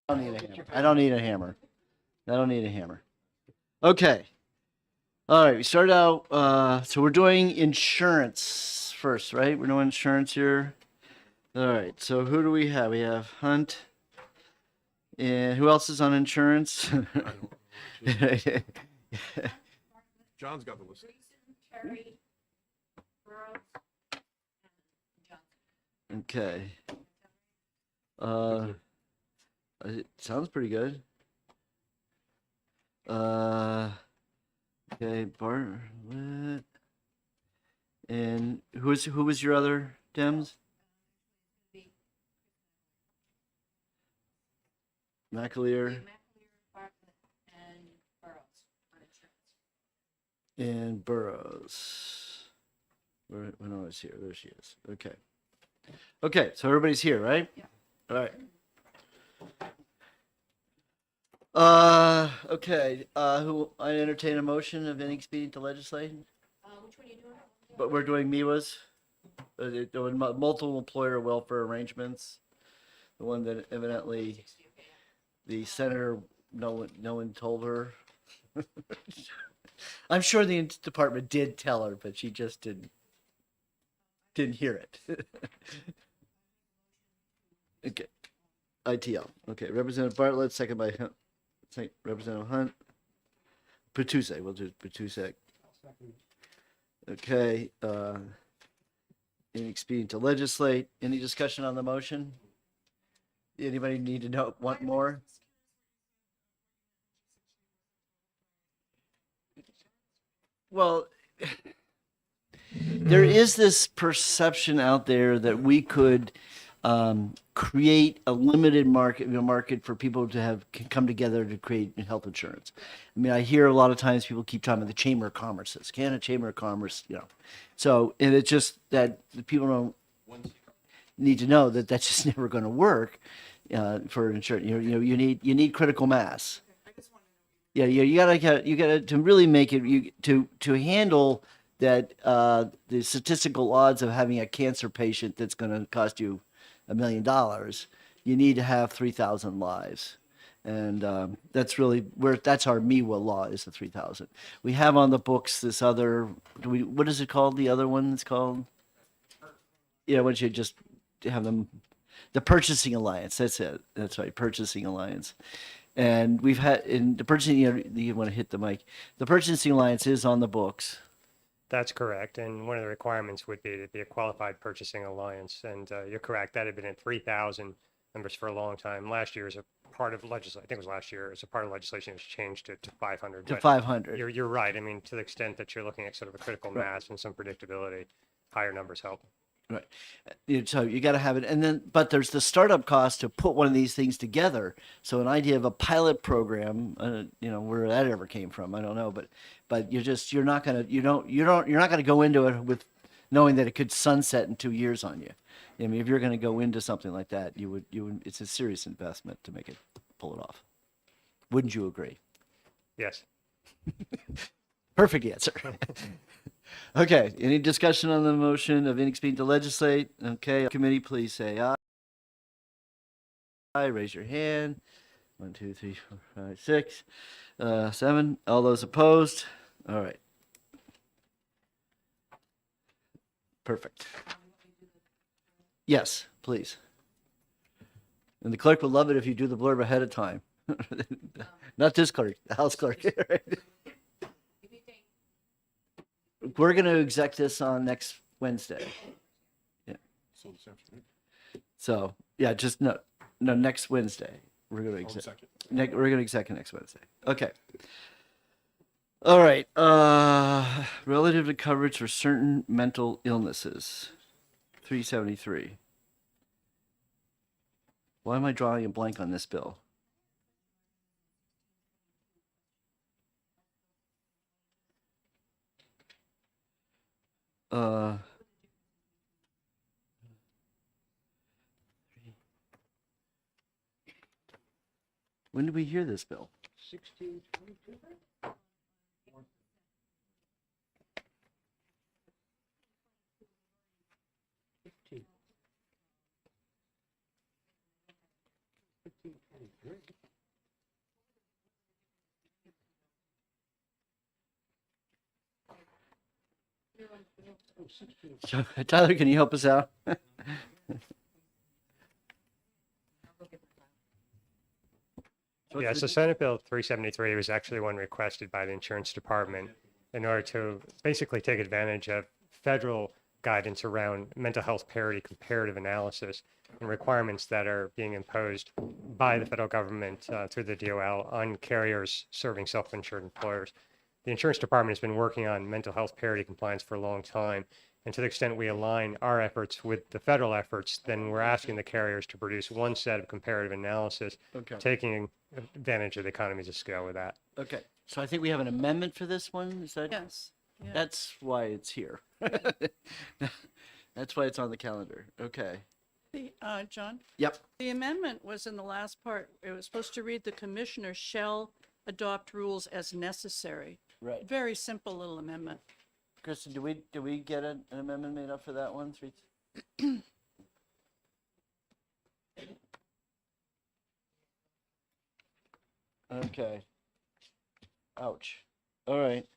I don't need a hammer. I don't need a hammer. I don't need a hammer. Okay. All right. We start out. So we're doing insurance first, right? We're doing insurance here. All right. So who do we have? We have Hunt. And who else is on insurance? John's got the list. Okay. It sounds pretty good. Okay, Bartlett. And who was your other Dems? McAleer and Burroughs. When I was here, there she is. Okay. Okay, so everybody's here, right? Yeah. All right. Okay. Who I entertain a motion of any expedient to legislate? Which one are you doing? But we're doing MIWAs, multiple employer welfare arrangements. The one that evidently the senator, no one told her. I'm sure the department did tell her, but she just didn't hear it. Okay. ITL. Okay. Representative Bartlett, second by Representative Hunt. Petuse. We'll do Petuse. Okay. Any expedient to legislate? Any discussion on the motion? Anybody need to want more? Well, there is this perception out there that we could create a limited market for people to come together to create health insurance. I mean, I hear a lot of times people keep talking about the Chamber of Commerce. Can a Chamber of Commerce, So, and it's just that people don't need to know that that's just never going to work for insurance. You need critical mass. Yeah, you gotta to really make it to handle that the statistical odds of having a cancer patient that's going to cost you $1 million. You need to have 3,000 lives, and that's really that's our MIWA law is the 3,000. We have on the books this other. What is it called? The other one is called. Yeah, once you just have them, the Purchasing Alliance. That's it. That's right, Purchasing Alliance. And we've had in the purchasing. You want to hit the mic. The Purchasing Alliance is on the books. That's correct. And one of the requirements would be to be a qualified purchasing alliance. And you're correct. That had been at 3,000 members for a long time. Last year, as a part of legislation, I think it was last year, as a part of legislation, it was changed to 500. To But 500. You're right. I mean, to the extent that you're looking at sort of a critical mass and some predictability, higher numbers help. Right. So you got to have it. And then, but there's the startup cost to put one of these things together. So an idea of a pilot program, where that ever came from, I don't know, but you're not going to go into it with knowing that it could sunset in 2 years on you. I mean, if you're going to go into something like that, you would, it's a serious investment to pull it off. Wouldn't you agree? Yes. Perfect answer. Okay, any discussion on the motion of any expedient to legislate? Okay, committee, please say aye. Aye, raise your hand. 1, 2, 3, 4, 5, 6, 7. All those opposed? All right. Perfect. Yes, please. And the clerk would love it if you do the blurb ahead of time. Not this clerk, the house clerk. We're going to exec this on next Wednesday. Yeah. So this afternoon. So yeah, just no, next Wednesday. We're going to exec. We're going to exec next Wednesday. Okay. All right. Relative to coverage for certain mental illnesses. 373. Why am I drawing a blank on this bill? When did we hear this bill? 1622. So, Tyler, can you help us out? Yeah, so Senate Bill 373 was actually one requested by the Insurance Department in order to basically take advantage of federal guidance around mental health parity comparative analysis and requirements that are being imposed by the federal government through the DOL on carriers serving self-insured employers. The Insurance Department has been working on mental health parity compliance for a long time. And to the extent we align our efforts with the federal efforts, then we're asking the carriers to produce one set of comparative analysis, Okay. taking advantage of the economies of scale with that. Okay. So I think we have an amendment for this one. Is that? Yes. Yeah. That's why it's here. That's why it's on the calendar. Okay. John, Yep. the amendment was in the last part. It was supposed to read the commissioner shall adopt rules as necessary. Right. Very simple little amendment. Kristen, do we get an amendment made up for that one? Okay. Ouch. All right.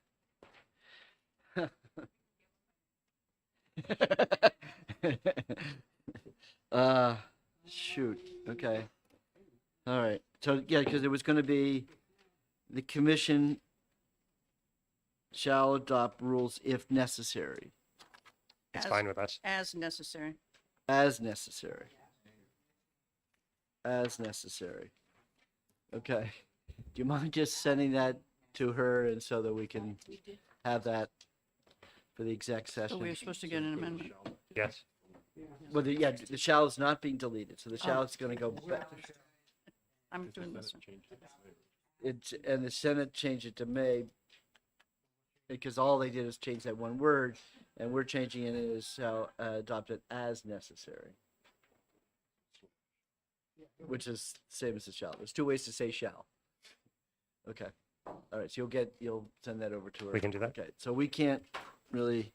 Shoot. Okay. All right. So yeah, because it was going to be the commission shall adopt rules if necessary, It's As- fine with us. As necessary. as necessary. As necessary. Okay. Do you mind just sending that to her and so that we can have that for the exec So session? we were supposed to get an amendment. Yes. Well, the shall is not being deleted, so the shall is going to go back. I'm doing this one. It's, and the Senate changed it to may, because all they did is change that one word, and we're changing it as shall adopt it as necessary. Which is same as the shall. There's two ways to say shall. Okay. All right, so you'll send that over to her. We can do that. Okay, so we can't really,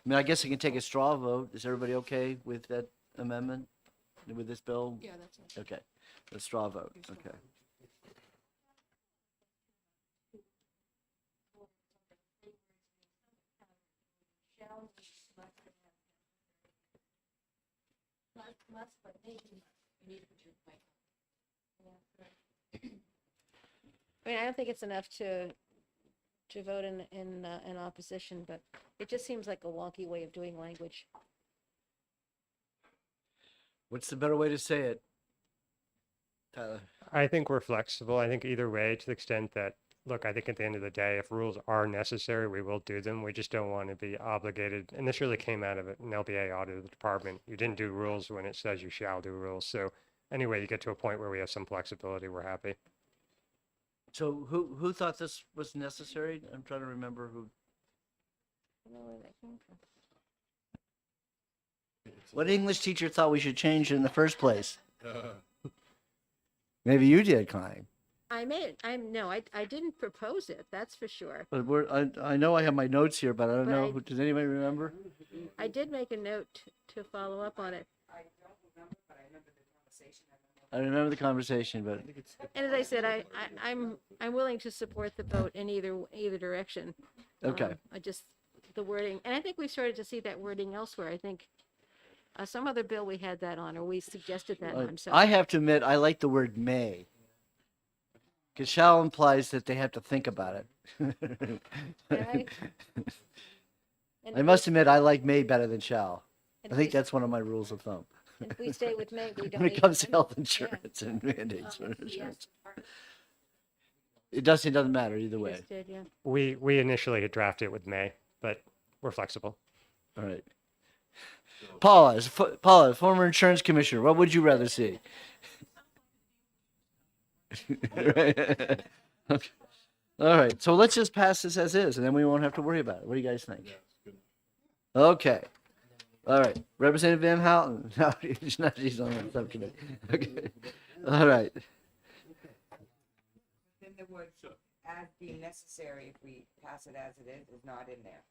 I mean, I guess I can take a straw vote. Is everybody okay with that amendment? With this bill? Yeah, that's it. Okay, a straw vote, okay. Must, but maybe you need to put your mic on. I mean, I don't think it's enough to vote in opposition, but it just seems like a wonky way of doing language. What's the better way to say it? Tyler? I think we're flexible. I think either way, to the extent that, look, I think at the end of the day, if rules are necessary, we will do them. We just don't want to be obligated. And this really came out of an LBA audit of the department. You didn't do rules when it says you shall do rules. So anyway, you get to a point where we have some flexibility. We're happy. So who thought this was necessary? I'm trying to remember who. I don't know where that came from. What English teacher thought we should change it in the first place? Maybe you did, Klein. I didn't propose it, that's for sure. But I know I have my notes here, but I don't But know. I- Does anybody remember? I did make a note to follow up on it. I remember the conversation, but And as I said, I'm willing to support the vote in either direction. okay. I just, the wording, and I think we've started to see that wording elsewhere. I think some other bill we had that on, or we suggested that on, so. I have to admit, I like the word may. Because shall implies that they have to think about it. And I if must we- admit, I like may better than shall. and I if think we- that's one of my rules of thumb. and if we stay with May, we don't When it need comes to amendment. health insurance and mandates for Yes. insurance. It doesn't matter either We way. just did, yeah. We initially had drafted it with May, but we're flexible. All right. Paula, Paula, former insurance commissioner, what would you rather see? Right. Okay. All right, so let's just pass this as is, and then we won't have to worry about it. What do you guys think? Okay. All right, Representative Van Houten. No, she's on the subcommittee. Okay. All right. Then the word as being necessary, if we pass it as it is not in there.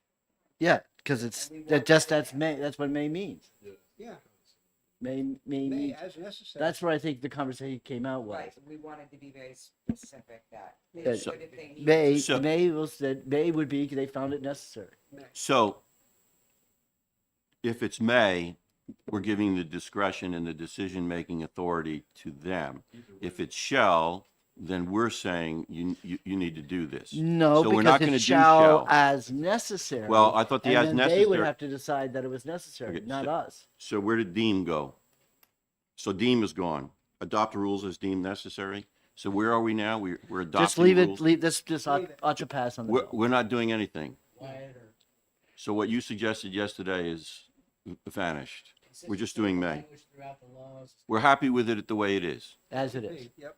Yeah, because it's that's May. That's what May means. Yeah, May may means. as necessary. That's where I think the conversation came out was. Right, we wanted to be very specific that they Yeah, should if they need. May So- May was that May would be they found it necessary. So, if it's may, we're giving the discretion and the decision-making authority to them. If it's shall, then we're saying you need to do this. No, So we're because not gonna it's do shall as necessary. Well, I thought the as and then they would necessary- have to decide that it was necessary, Okay, not so- us. So where did deem go? So deem is gone. Adopt rules as deemed necessary. So where are we now? We're adopting Just leave rules. it. Leave this. Just ought to pass on the bill. We're not doing anything. So what you suggested yesterday is vanished. We're just doing may. We're happy with it the way it is. As it is. Yep.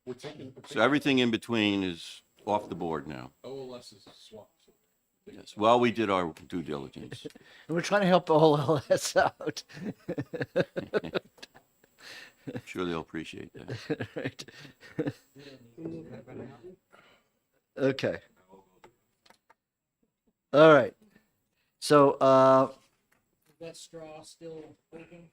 We're taking. So everything in between is off the board now. OLS is swapped. Yes. Well, we did our due diligence. And we're trying to help OLS out. I'm sure they'll appreciate that. Right. Okay. All right. So, That straw still working?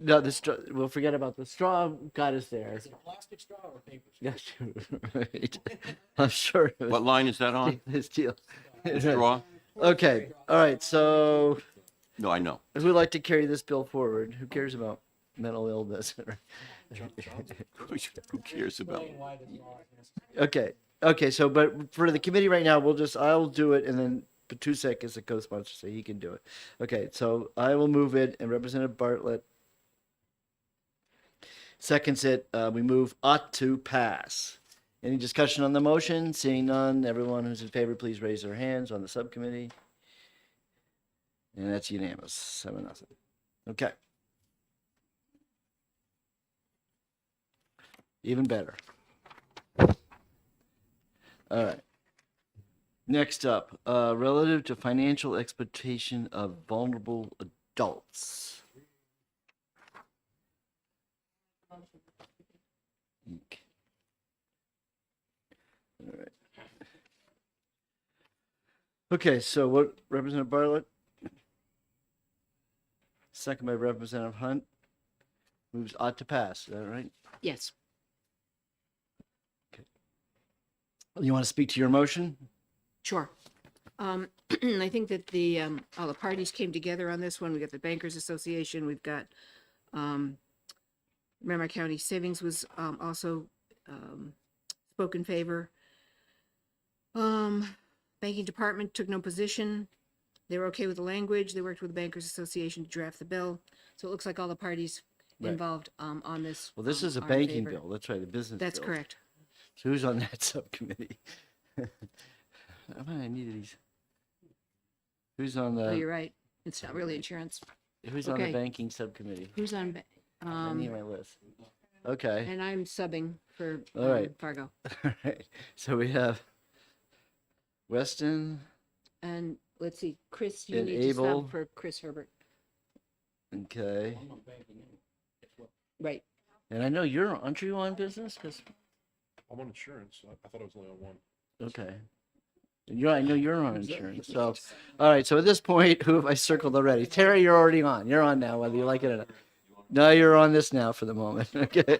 no, the straw, we'll forget about the straw. Got us there. Is it a plastic straw or paper straw? Yes, right. I'm sure. it was What line is that on? This deal. Straw? Okay. All right. So, No, I know. who would like to carry this bill forward? Who cares about mental illness? Who cares about? Explain why the straw is necessary. Okay. Okay. So, but for the committee right now, I'll do it, and then Patusek is a co-sponsor, so he can do it. Okay. So I will move it, and Representative Bartlett seconds it. We move ought to pass. Any discussion on the motion? Seeing none, everyone who's in favor, please raise their hands on the subcommittee. And that's unanimous, 7-0. Okay. Even better. All right. Next up, relative to financial exploitation of vulnerable adults. Okay. All right. Okay, so what, Representative Bartlett? Second by Representative Hunt. Moves ought to pass, is that right? Yes. You want to speak to your motion? Sure. I think that all the parties came together on this one. We got the Bankers Association, we've got, Merrimack County Savings was, also, spoke in favor. Banking Department took no position. They were okay with the language. They worked with the Bankers Association to draft the bill. So it looks like all the parties Right. involved, on this. Well, this is a are in banking favor. bill. That's right, a business That's bill. correct. So who's on that subcommittee? I needed these. Who's on Oh, the, you're right. It's not really insurance. who's on the okay. banking subcommittee? Who's on, I need my list. Okay, and I'm subbing for, All right. Fargo. all right. So we have Weston, And let's see, Chris, you And need to Abel. sub for Chris Herbert. okay. I'm not banking it. Right. And I know aren't you on business? 'Cause I'm on insurance. I thought I was only on one. okay. And I know you're on insurance. So, all right. So at this point, who have I circled already? Terry, you're already on. You're on now, whether you like it or not. No, you're on this now for the moment. Okay.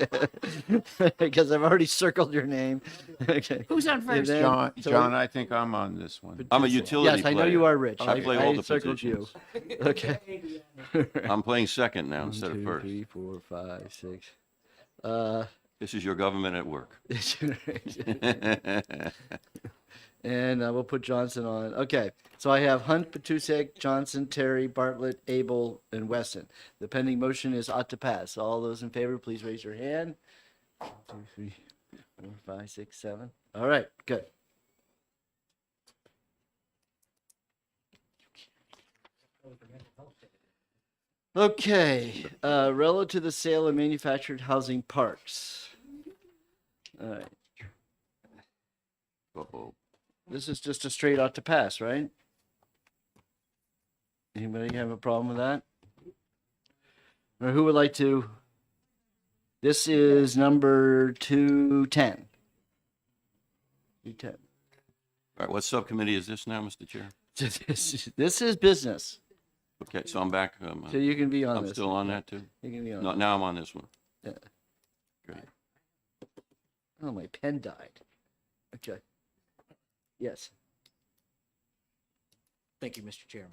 Because I've already circled your name. Okay. Who's on And first? then- John, so- John, I think I'm on this one. I'm a utility Yes, I know player. you are Rich. I play all the circled you. positions. Okay. I'm playing second now 1, instead of 2, first. 3, 4, 5, 6. This is your government at work. And we'll put Johnson on. Okay, so I have Hunt, Patusek, Johnson, Terry, Bartlett, Abel, and Weston. The pending motion is ought to pass. All those in favor, please raise your hand. 1, 2, 3, 4, 5, 6, 7. All right, good. Okay, relative to the sale of manufactured housing parks. All right. Uh-oh. This is just a straight ought to pass, right? Anybody have a problem with that? Or who would like to? This is number 210. 210. All right, what subcommittee is this now, Mr. Chair? This is business, Okay, so I'm back. so you can be on I'm this. still on that too? You can be on. No, now I'm on this one. Yeah. Great. Oh, my pen died. Okay. Yes. Thank you, Mr. Chairman.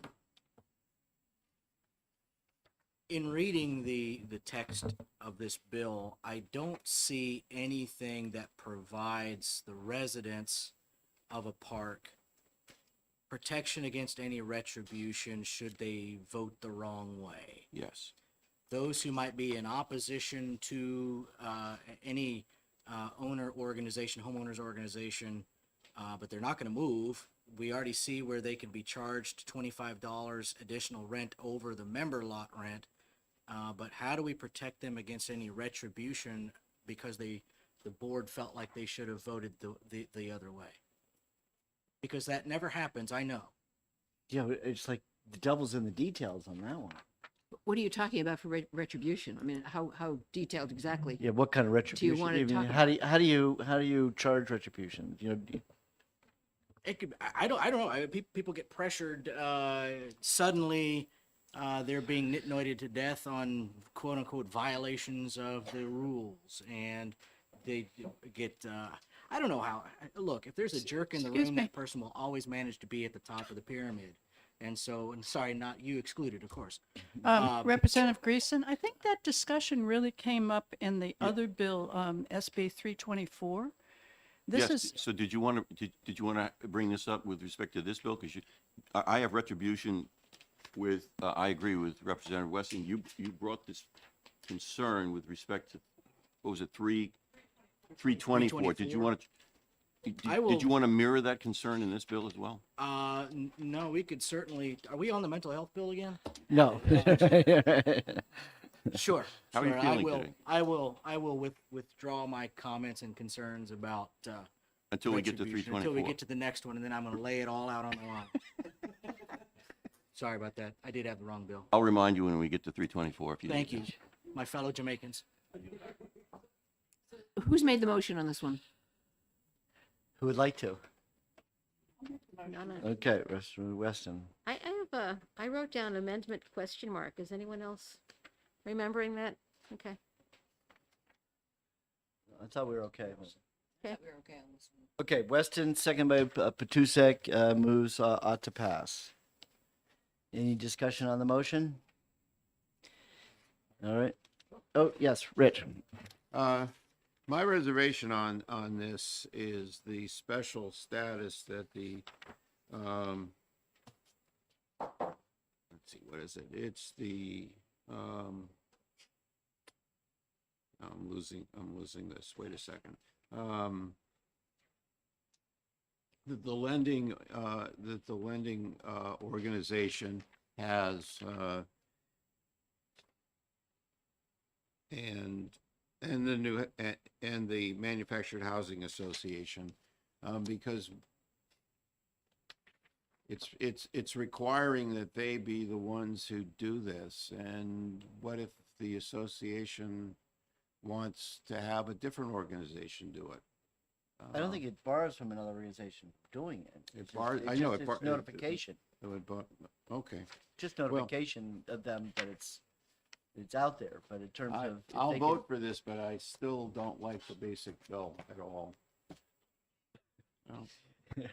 in reading the text of this bill, I don't see anything that provides the residents of a park protection against any retribution should they vote the wrong way. Yes. Those who might be in opposition to any owner organization, homeowners organization, but they're not going to move. We already see where they could be charged $25 additional rent over the member lot rent. But how do we protect them against any retribution because the board felt like they should have voted the other way? Because that never happens, I know. Yeah, it's like the devil's in the details on that one. What are you talking about for retribution? I mean, how detailed exactly? Yeah, what kind of retribution? wanna I mean, talk how do you charge retribution? You know, It could, I don't know. People get pressured suddenly. They're being nitnoided to death on quote unquote violations of the rules, and they get. I don't know how. Look, if there's a jerk in the Excuse room, me. that person will always manage to be at the top of the pyramid. And so, and sorry, not you excluded, of course. Representative Greason, I think that discussion really came up in the other bill, SB 324. This Yes. is, So did you want to bring this up with respect to this bill? Because I have retribution with, I agree with Representative Weston. You brought this concern with respect to, what was it, 324? Did you want to, did you want to mirror that concern in this bill as well? No, we could certainly. Are we on the mental health bill again? no. Sure. How are you sure, feeling today? I will withdraw my comments and concerns about Until we get to retribution 324. until we get to the next one, and then I'm going to lay it all out on the line. Sorry about that. I did have the wrong bill. I'll remind you when we get to 324 if you Thank need you, to. my fellow Jamaicans. Who's made the motion on this one? Who would like to? None. Okay, Weston. I wrote down amendment question mark. Is anyone else remembering that? Okay. I thought we were okay. Okay. Okay, Weston, second by Patusek, moves ought to pass. Any discussion on the motion? All right. Oh, yes, Rich. My reservation on this is the special status that the, let's see, what is it? It's the, I'm losing this. Wait a second. The lending, that the lending, organization has, and the new and the Manufactured Housing Association, because it's requiring that they be the ones who do this. And what if the association wants to have a different organization do it? I don't think it borrows from another organization doing it. It's borrows- just- I it's know just- it bar- it's notification, It would, okay. just notification of them that it's out there, but in terms of. if I'll they vote for this, but I still don't like the basic bill at all. No. can-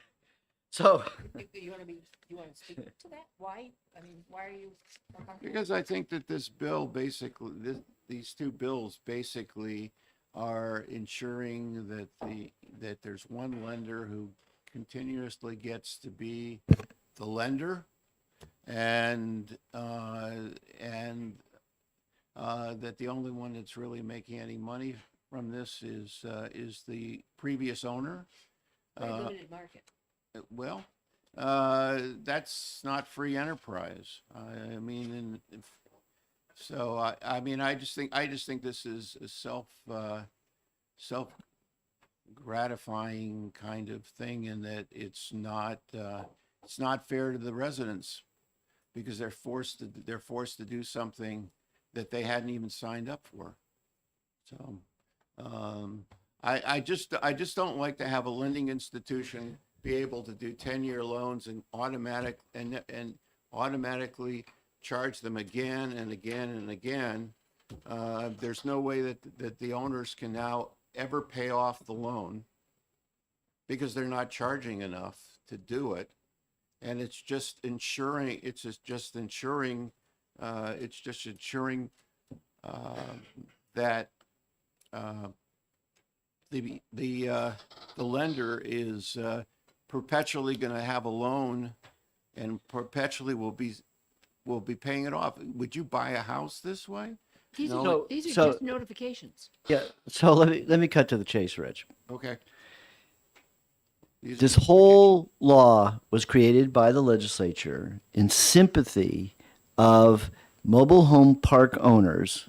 So, You want to speak to that? Why? I mean, why are you uncomfortable? Because I think that this bill basically, these two bills basically are ensuring that there's one lender who continuously gets to be the lender, and that the only one that's really making any money from this is the previous owner. Very limited market. Well, that's not free enterprise. I mean, I mean, I just think this is a self gratifying kind of thing, in that it's not fair to the residents, because they're forced to do something that they hadn't even signed up for. So, I just don't like to have a lending institution be able to do 10-year loans and automatically charge them again and again and again. There's no way that the owners can now ever pay off the loan, because they're not charging enough to do it. And it's just ensuring It's just ensuring that the lender is perpetually going to have a loan and perpetually will be paying it off. Would you buy a house this way? These No. are, these are So- just notifications. Yeah, so let me cut to the chase, Rich. Okay. These are This just- whole law was created by the legislature in sympathy of mobile home park owners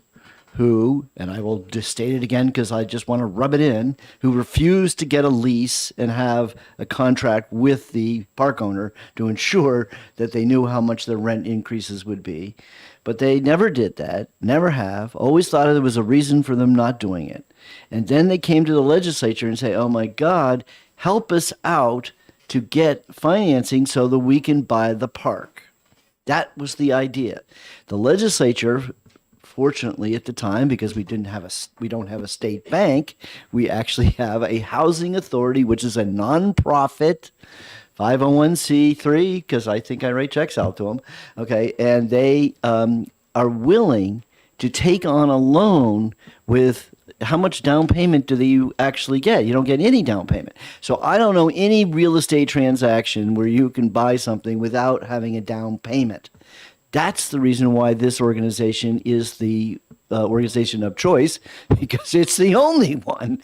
who, and I will just state it again because I just want to rub it in, who refused to get a lease and have a contract with the park owner to ensure that they knew how much their rent increases would be. But they never did that, never have, always thought there was a reason for them not doing it. And then they came to the legislature and say, oh my God, help us out to get financing so that we can buy the park. That was the idea. The legislature, fortunately at the time, because we don't have a state bank, we actually have a housing authority, which is a nonprofit 501c3, because I think I write checks out to them. Okay, and they are willing to take on a loan with how much down payment do you actually get? You don't get any down payment. So I don't know any real estate transaction where you can buy something without having a down payment. That's the reason why this organization is the organization of choice, because it's the only one.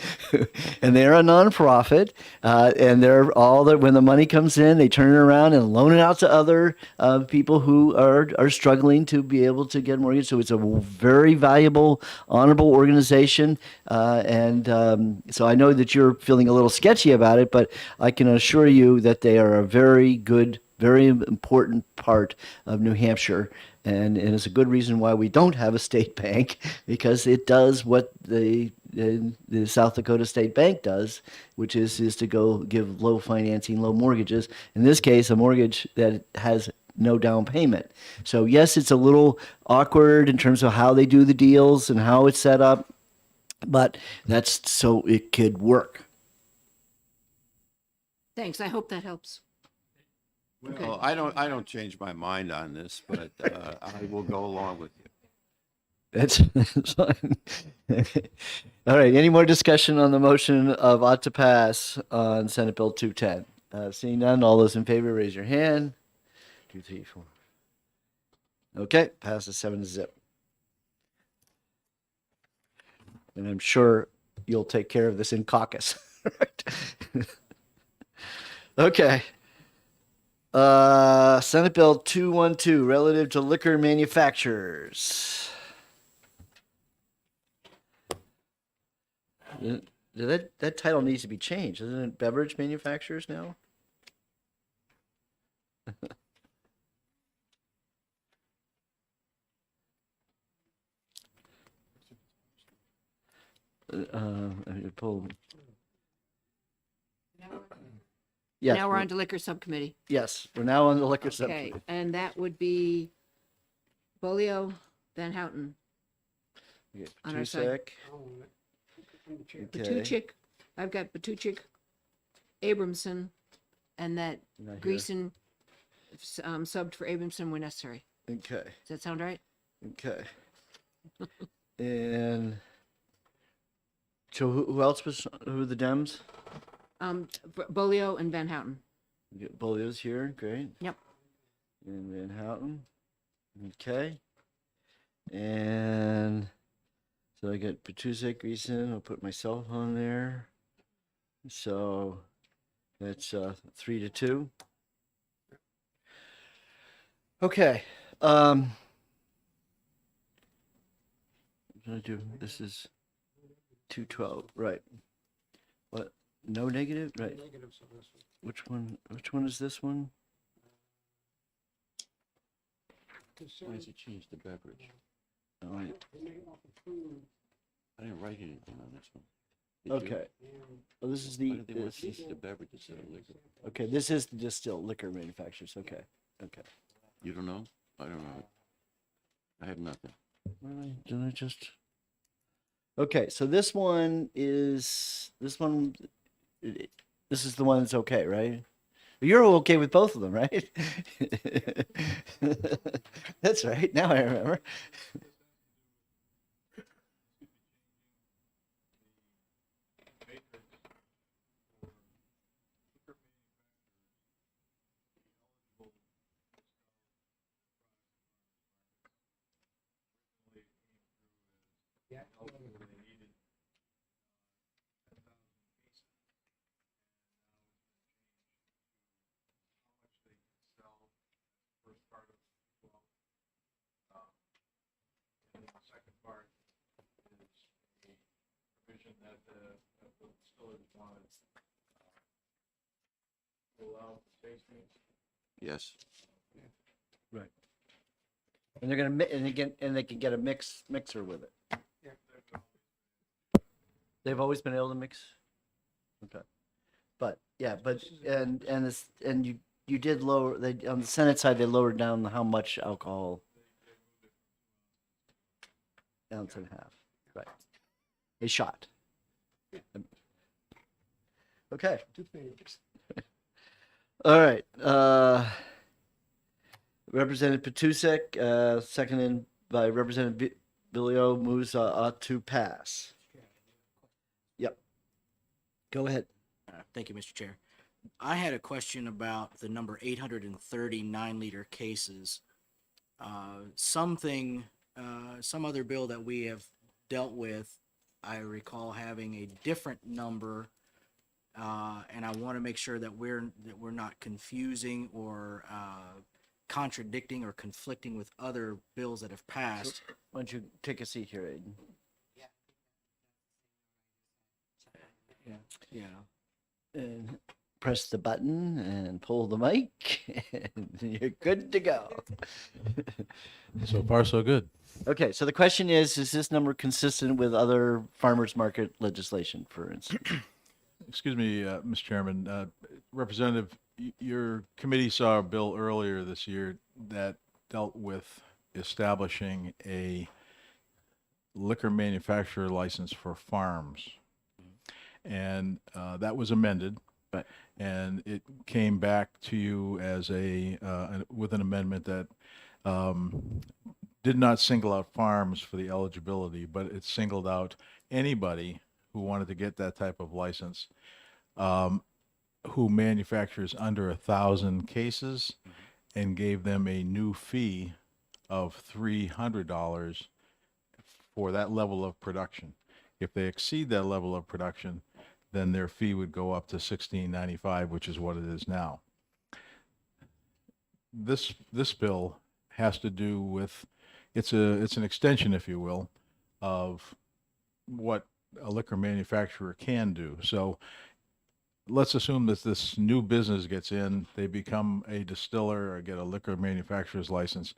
And they're a nonprofit, and they're all that when the money comes in, they turn it around and loan it out to other people who are struggling to be able to get a mortgage. So it's a very valuable, honorable organization. So I know that you're feeling a little sketchy about it, but I can assure you that they are a very good, very important part of New Hampshire. And it's a good reason why we don't have a state bank, because it does what the South Dakota State Bank does, which is to go give low financing, low mortgages. In this case, a mortgage that has no down payment. So yes, it's a little awkward in terms of how they do the deals and how it's set up, but that's so it could work. Thanks, I hope that helps. Well, I don't change my mind on this, but I will go along with you. That's fine. All right. Any more discussion on the motion of ought to pass on Senate Bill 210? Seeing none, all those in favor, raise your hand. 2, 3, 4. Okay, passes 7-0. And I'm sure you'll take care of this in caucus. Okay. Senate Bill 212, relative to liquor manufacturers. That title needs to be changed, isn't it? Beverage manufacturers now? I mean, pull. Yes, Now we're on to liquor subcommittee. yes, we're now on the liquor Okay, subcommittee. and that would be Bolio, Van Houten, We get on our side. Patusek. Okay, Batuchik, I've got Batuchik, Abramson, and that not here. Greason subbed for Abramson when necessary. Okay, Does that sound right? okay. And so who else who were the Dems? Bolio and Van Houten. We get Bolio's here, great. Yep. And Van Houten. Okay. And so I got Patusek, Greason. I'll put myself on there. So that's 3-2. Okay. I'm gonna do this is 212, right? What? No negative, right? Negatives on this one. Which one is this one? Why does it change the beverage? Oh, I- I didn't write anything on this one. Did you? okay. Well, this is Why the did they want this to change is, the beverage instead of liquor? okay. This is the distilled liquor manufacturers. Okay, okay. You don't know? I don't know. I have nothing. Did I just? Okay, so this one is this one. This is the one that's okay, right? You're okay with both of them, right? That's right. Now I remember. And the second part is a provision that the distillers wanted to allow for tastings. Yes. Right. And they're gonna and they can get a mixer with it. They've always been able to mix. Okay. But yeah, and you did lower they on the Senate side they lowered down how much alcohol. Ounce and a half. Right. A shot. Okay. All right. Representative Patusek, seconded by Representative Billio, moves to pass. Yep. Go ahead. Thank you, Mr. Chair. I had a question about the number 839 liter cases. Some other bill that we have dealt with, I recall having a different number, and I want to make sure that we're not confusing or contradicting or conflicting with other bills that have passed. Why don't you take a seat here, Aiden? Yeah. And press the button and pull the mic, and you're good to go. So far, so good. Okay, so the question is this number consistent with other farmers market legislation, for instance? Excuse me, Mr. Chairman. Representative, your committee saw a bill earlier this year that dealt with establishing a liquor manufacturer license for farms. And that was amended. Right. And it came back to you as with an amendment that did not single out farms for the eligibility, but it singled out anybody who wanted to get that type of license, who manufactures under 1,000 cases, and gave them a new fee of $300 for that level of production. If they exceed that level of production, then their fee would go up to $16.95, which is what it is now. This bill has to do with, it's an extension, if you will, of what a liquor manufacturer can do. So let's assume that this new business gets in, they become a distiller or get a liquor manufacturer's license.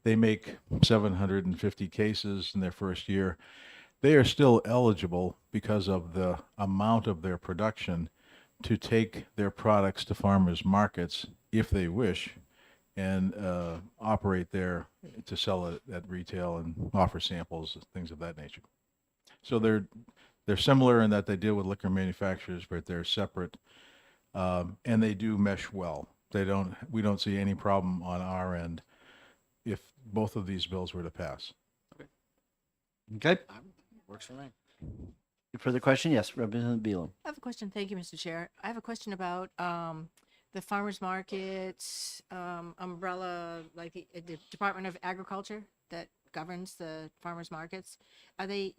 They make 750 cases in their first year. They are still eligible because of the amount of their production to take their products to farmers markets if they wish, and operate there to sell it at retail and offer samples, things of that nature. So they're similar in that they deal with liquor manufacturers, but they're separate, and they do mesh well. We don't see any problem on our end if both of these bills were to pass. Okay. Works for me. Further question? Yes, Representative Beal. I have a question. Thank you, Mr. Chair. I have a question about the farmers markets umbrella, like the Department of Agriculture that governs the farmers markets. Are they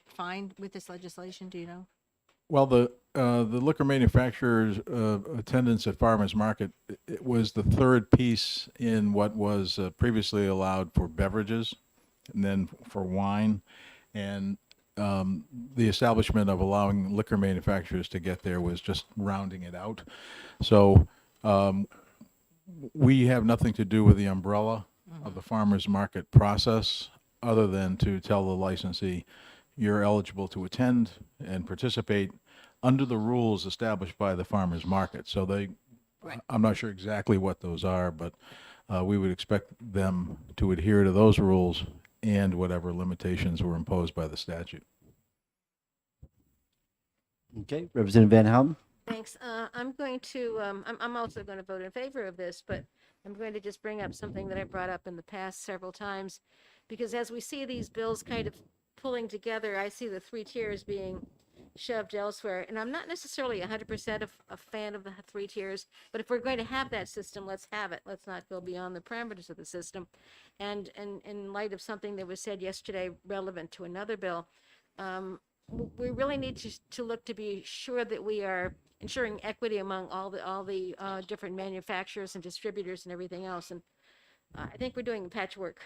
fine with this legislation? Do you know? Well, the liquor manufacturer's attendance at farmers market, it was the third piece in what was previously allowed for beverages, and then for wine, and the establishment of allowing liquor manufacturers to get there was just rounding it out. So we have nothing to do with the umbrella of the farmers market process, other than to tell the licensee, you're eligible to attend and participate under the rules established by the farmers market. So I'm not sure exactly what those are, but we would expect them to adhere to those rules and whatever limitations were imposed by the statute. Okay, Representative Van Houten. Thanks. I'm going to, I'm also going to vote in favor of this, but I'm going to just bring up something that I brought up in the past several times. Because as we see these bills kind of pulling together, I see the three tiers being shoved elsewhere. And I'm not necessarily 100% a fan of the three tiers, but if we're going to have that system, let's have it. Let's not go beyond the parameters of the system. And in light of something that was said yesterday relevant to another bill, we really need to look to be sure that we are ensuring equity among all the different manufacturers and distributors and everything else. And I think we're doing a patchwork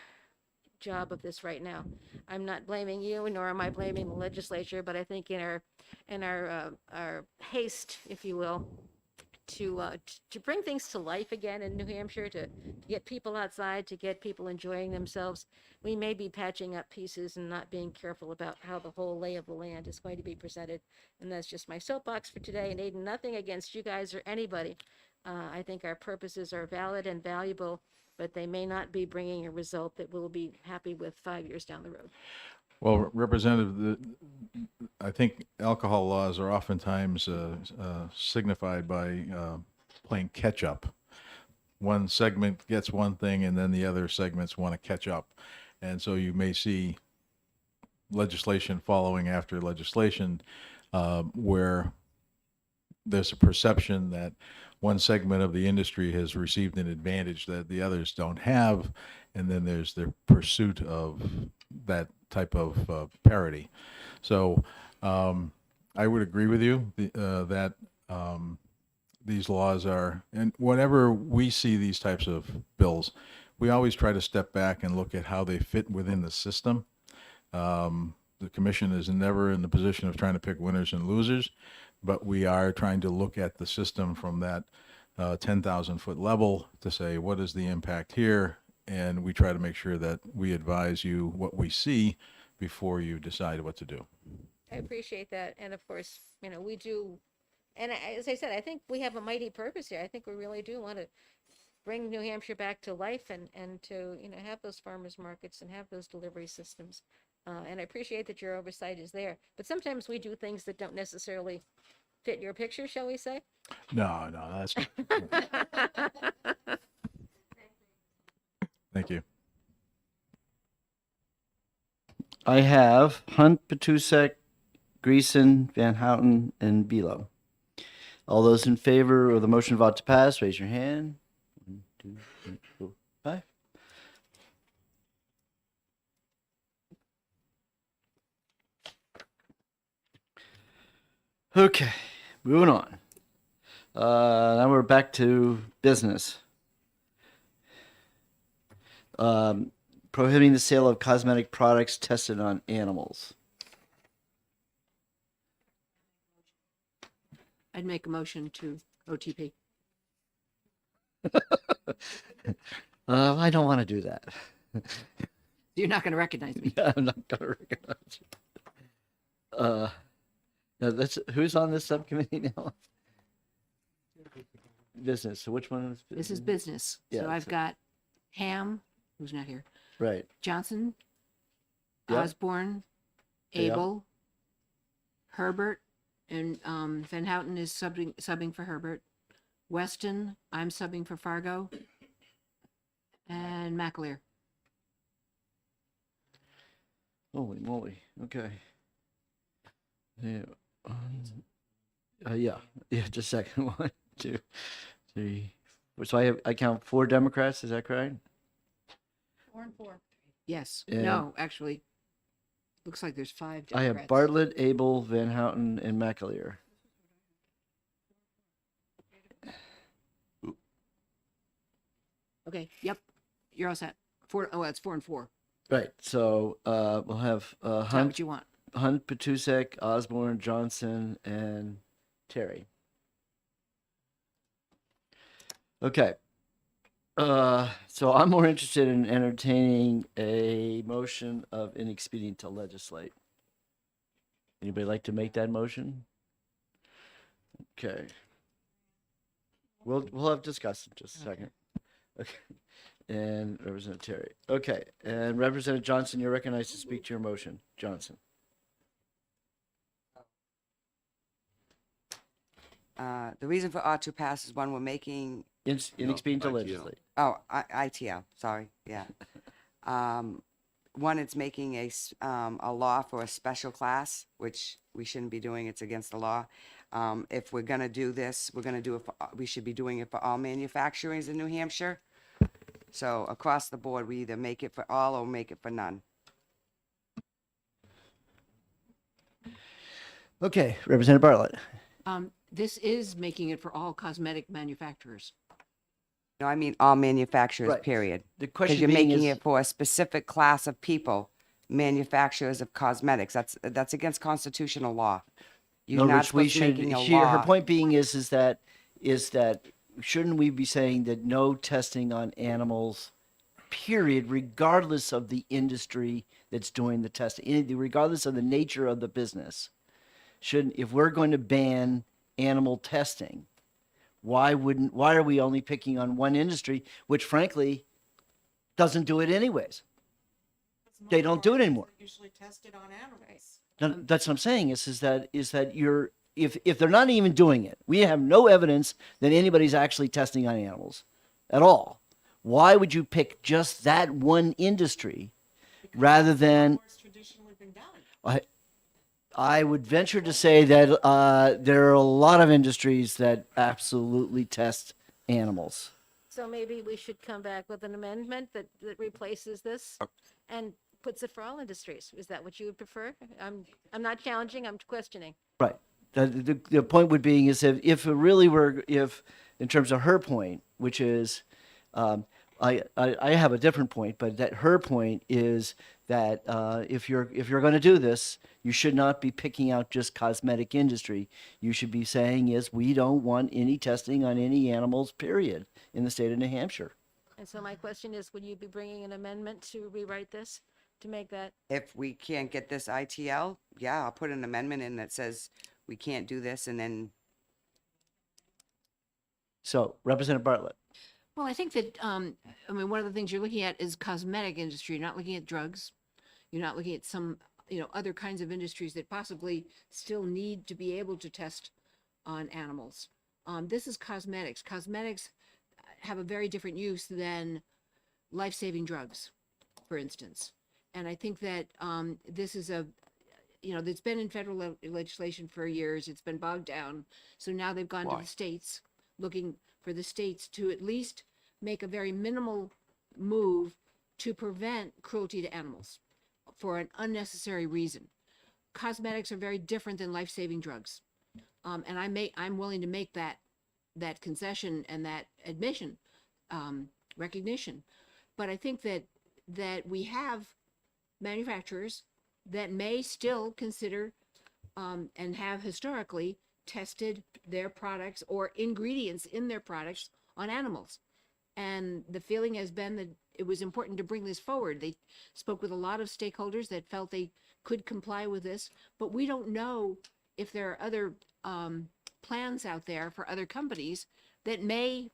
job of this right now. I'm not blaming you, nor am I blaming the legislature, but I think in our haste, if you will, to bring things to life again in New Hampshire, to get people outside, to get people enjoying themselves, we may be patching up pieces and not being careful about how the whole lay of the land is going to be presented. And that's just my soapbox for today. And Aiden, nothing against you guys or anybody. I think our purposes are valid and valuable, but they may not be bringing a result that we'll be happy with 5 years down the road. Well, Representative, I think alcohol laws are oftentimes signified by playing catch up. One segment gets one thing and then the other segments want to catch up. And so you may see legislation following after legislation where there's a perception that one segment of the industry has received an advantage that the others don't have, and then there's the pursuit of that type of parity. So I would agree with you that these laws are, and whenever we see these types of bills, we always try to step back and look at how they fit within the system. The commission is never in the position of trying to pick winners and losers, but we are trying to look at the system from that 10,000 foot level to say, what is the impact here? And we try to make sure that we advise you what we see before you decide what to do. I appreciate that. And of course, we do. And as I said, I think we have a mighty purpose here. I think we really do want to bring New Hampshire back to life and to, have those farmers markets and have those delivery systems. And I appreciate that your oversight is there. But sometimes we do things that don't necessarily fit your picture, shall we say? No, that's Thank you. I have Hunt, Patusek, Greason, Van Houten, and Belo. All those in favor of the motion vote to pass, raise your hand. 1, 2, 3, 4, 5. Okay, moving on. Now we're back to business. Prohibiting the sale of cosmetic products tested on animals. I'd make a motion to OTP. I don't want to do that. You're not going to recognize me. I'm not going to recognize you. Now who's on this subcommittee now? Business. So which one is business? This is business. Yeah, So I've so- got Ham, who's not here, Right. Johnson, Yep. Osborne, Yep. Abel, Herbert, and Van Houten is subbing for Herbert. Weston, I'm subbing for Fargo, and McAleer. Holy moly. Okay. Yeah. Yeah. Just a second. 1, 2, 3. So I count 4 Democrats. Is that correct? 4 and 4. Yes. And- No, actually, looks like there's 5 I Democrats. have Bartlett, Abel, Van Houten, and McAleer. Okay. Yep. You're all set. 4. Oh, it's 4 and 4. Right. So we'll have Tell me Hunt, what you want. Patusek, Osborne, Johnson, and Terry. Okay. So I'm more interested in entertaining a motion of inexpedient to legislate. Anybody like to make that motion? Okay. We'll have discussed in just a second. Okay. And Representative Terry. Okay. And Representative Johnson, you're recognized to speak to your motion. Johnson. The reason for ought to pass is one, we're making, Inexpedient to ITL. legislate. ITL, sorry, yeah. One, it's making a law for a special class, which we shouldn't be doing, it's against the law. If we're gonna do this, we're gonna do it we should be doing it for all manufacturers in New Hampshire. So across the board, we either make it for all or make it for none. Okay, Representative Bartlett. This is making it for all cosmetic manufacturers. No, I mean all manufacturers, Right. period. The Because question you're being making is, it for a specific class of people, manufacturers of cosmetics. That's against constitutional law. You're no, not Rich, we supposed to be should, making a her law. point being is that shouldn't we be saying that no testing on animals, period, regardless of the industry that's doing the testing, regardless of the nature of the business? If we're going to ban animal testing, why are we only picking on one industry, which frankly doesn't do it anyways? They don't do it anymore. Usually tested on animals. No, that's what I'm saying is that if they're not even doing it, we have no evidence that anybody's actually testing on animals at all. Why would you pick just that one industry rather than? It's traditionally been done. I would venture to say that there are a lot of industries that absolutely test animals. So maybe we should come back with an amendment that replaces this and puts it for all industries. Is that what you would prefer? I'm not challenging, I'm questioning. Right. The point would be is if it really were, if in terms of her point, which is, I have a different point, but that her point is that if you're going to do this, you should not be picking out just cosmetic industry. You should be saying is we don't want any testing on any animals, period, in the state of New Hampshire. And so my question is, would you be bringing an amendment to rewrite this to make that? If we can't get this ITL, yeah, I'll put an amendment in that says we can't do this, and then So, Representative Bartlett. Well, I think that, one of the things you're looking at is cosmetic industry. You're not looking at drugs. You're not looking at some, other kinds of industries that possibly still need to be able to test on animals. This is cosmetics. Cosmetics have a very different use than life-saving drugs, for instance. And I think that this is it's been in federal legislation for years. It's been bogged down. So now they've gone to Why? the states, looking for the states to at least make a very minimal move to prevent cruelty to animals for an unnecessary reason. Cosmetics are very different than life-saving drugs. And I'm willing to make that concession and that admission, recognition. But I think that we have manufacturers that may still consider and have historically tested their products or ingredients in their products on animals. And the feeling has been that it was important to bring this forward. They spoke with a lot of stakeholders that felt they could comply with this, but we don't know if there are other plans out there for other companies that may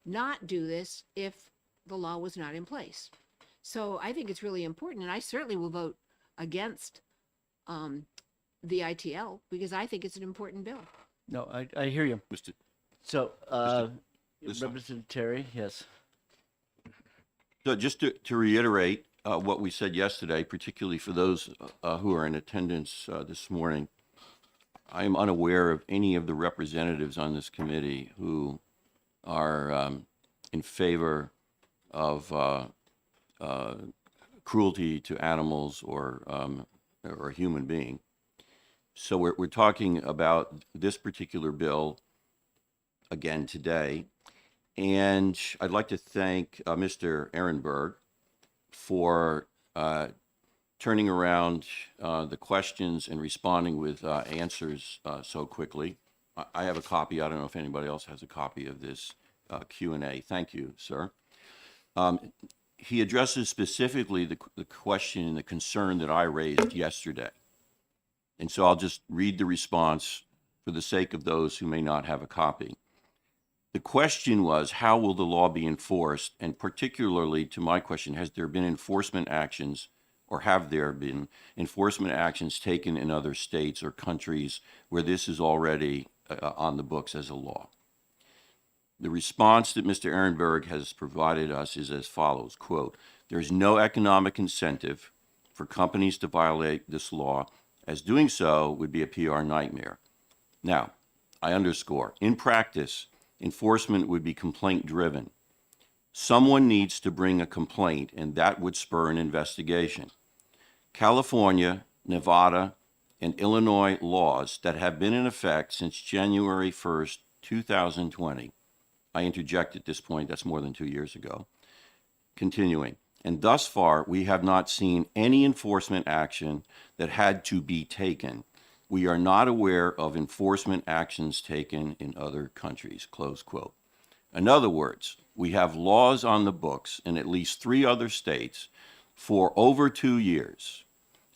not do this if the law was not in place. So I think it's really important, and I certainly will vote against the ITL because I think it's an important bill. No, I hear you. Mr. So, Listen. Representative Terry, yes. So just to reiterate what we said yesterday, particularly for those who are in attendance this morning, I am unaware of any of the representatives on this committee who are in favor of cruelty to animals or a human being. So we're talking about this particular bill again today. And I'd like to thank Mr. Ehrenberg for turning around the questions and responding with answers so quickly. I have a copy. I don't know if anybody else has a copy of this Q&A. Thank you, sir. He addresses specifically the question and the concern that I raised yesterday. And so I'll just read the response for the sake of those who may not have a copy. The question was, how will the law be enforced? And particularly to my question, has there been enforcement actions or have there been enforcement actions taken in other states or countries where this is already on the books as a law. The response that Mr. Ehrenberg has provided us is as follows, quote, "There's no economic incentive for companies to violate this law, as doing so would be a PR nightmare." Now, I underscore, in practice, enforcement would be complaint-driven. Someone needs to bring a complaint, and that would spur an investigation. California, Nevada, and Illinois laws that have been in effect since January 1st, 2020. I interject at this point, that's more than 2 years ago. Continuing. And thus far, we have not seen any enforcement action that had to be taken. We are not aware of enforcement actions taken in other countries, close quote. In other words, we have laws on the books in at least 3 other states for over 2 years,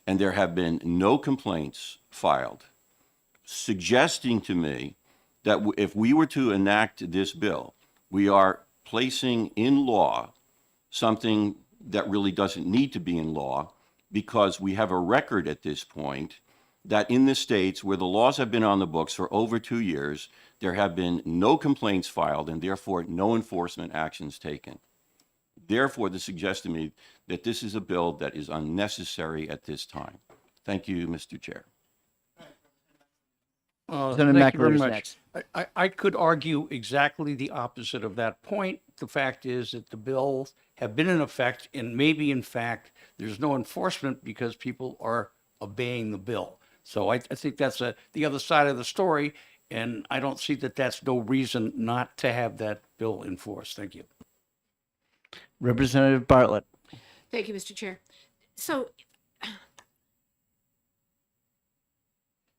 and there have been no complaints filed, suggesting to me that if we were to enact this bill, we are placing in law something that really doesn't need to be in law, because we have a record at this point that in the states where the laws have been on the books for over 2 years, there have been no complaints filed and therefore no enforcement actions taken. Therefore, this suggests to me that this is a bill that is unnecessary at this time. Thank you, Mr. Chair. Senator Thank you very McAleer's much. next. I could argue exactly the opposite of that point. The fact is that the bills have been in effect, and maybe in fact there's no enforcement because people are obeying the bill. So I think that's the other side of the story, and I don't see that that's no reason not to have that bill enforced. Thank you. Representative Bartlett. Thank you, Mr. Chair. So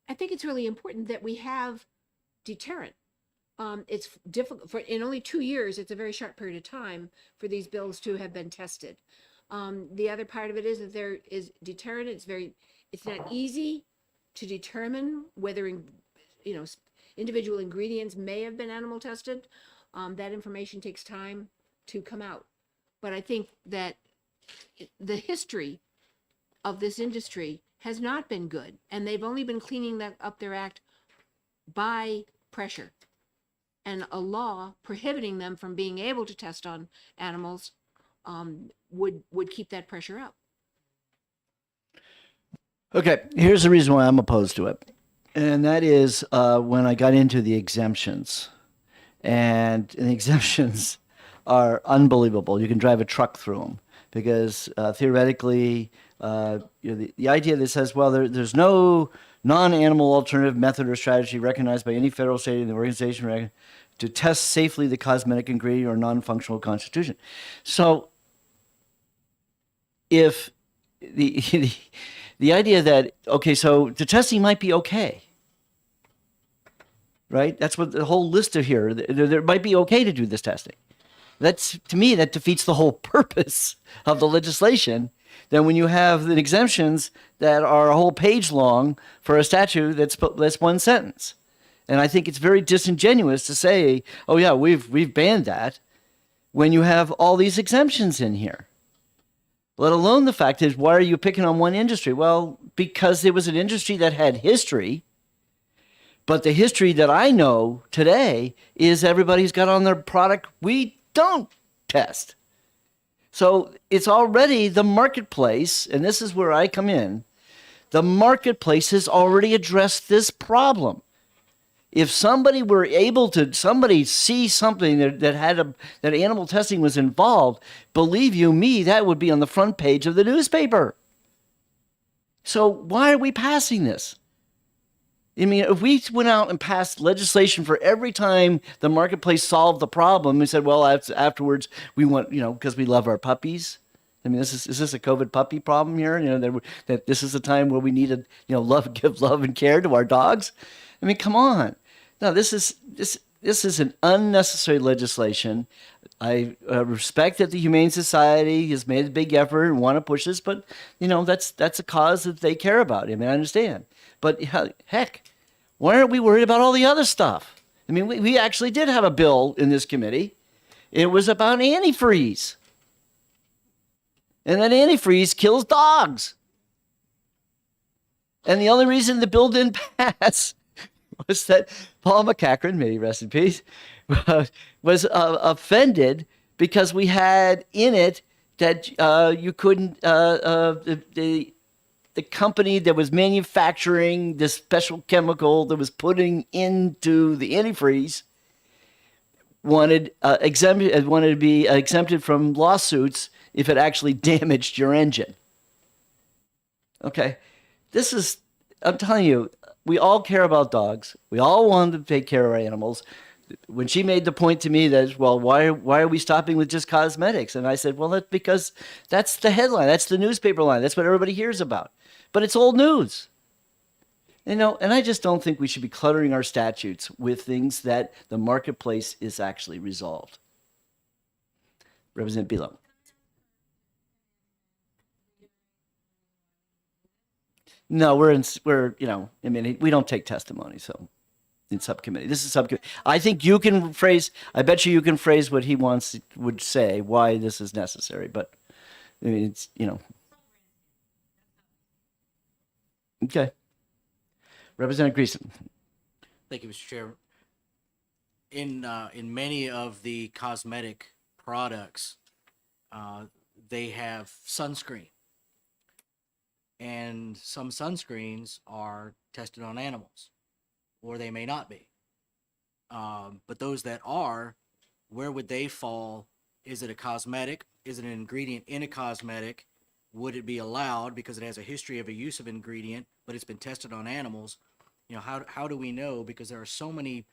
I think it's really important that we have deterrent. It's difficult for, in only 2 years, it's a very short period of time for these bills to have been tested. The other part of it is that there is deterrent. It's not easy to determine whether, individual ingredients may have been animal tested. That information takes time to come out. But I think that the history of this industry has not been good, and they've only been cleaning that up their act by pressure. And a law prohibiting them from being able to test on animals would keep that pressure up. Okay, here's the reason why I'm opposed to it. And that is when I got into the exemptions. And the exemptions are unbelievable. You can drive a truck through them because theoretically, the idea that says, well, there's no non-animal alternative method or strategy recognized by any federal, state, and organization to test safely the cosmetic ingredient or non-functional constitution. So if the idea that, okay, so the testing might be okay, right? That's what the whole list of here, there might be okay to do this testing. That's, to me, that defeats the whole purpose of the legislation. Then when you have the exemptions that are a whole page long for a statute that's one sentence. And I think it's very disingenuous to say, oh yeah, we've banned that, when you have all these exemptions in here. Let alone the fact is, why are you picking on one industry? Well, because it was an industry that had history. But the history that I know today is everybody's got on their product, we don't test. So it's already the marketplace, and this is where I come in. The marketplace has already addressed this problem. If somebody were able to, see something that animal testing was involved, believe you me, that would be on the front page of the newspaper. So why are we passing this? I mean, if we went out and passed legislation for every time the marketplace solved the problem and said, well, afterwards we want, because we love our puppies. I mean, is this a COVID puppy problem here? That this is a time where we need to, give love and care to our dogs. I mean, come on. No, this is an unnecessary legislation. I respect that the Humane Society has made a big effort and want to push this, but that's a cause that they care about. I mean, I understand, but heck, why aren't we worried about all the other stuff? I mean, we actually did have a bill in this committee. It was about antifreeze, and that antifreeze kills dogs. And the only reason the bill didn't pass was that Paul McCachran, may he rest in peace, was offended because we had in it that you couldn't, the company that was manufacturing this special chemical that was putting into the antifreeze wanted wanted to be exempted from lawsuits if it actually damaged your engine. Okay, I'm telling you, we all care about dogs. We all want to take care of our animals. When she made the point to me that, well, why are we stopping with just cosmetics? And I said, well, that's because that's the headline. That's the newspaper line. That's what everybody hears about. But it's old news. And I just don't think we should be cluttering our statutes with things that the marketplace is actually resolved. Representative Bealow. No, we don't take testimony, so in subcommittee. This is subcommittee. I think I bet you can phrase what he would say, why this is necessary, but I mean, it's. Okay. Representative Greason. Thank you, Mr. Chair. In many of the cosmetic products, they have sunscreen, and some sunscreens are tested on animals, or they may not be. But those that are, where would they fall? Is it a cosmetic? Is it an ingredient in a cosmetic? Would it be allowed because it has a history of a use of ingredient, but it's been tested on animals? How do we know? Because there are so many,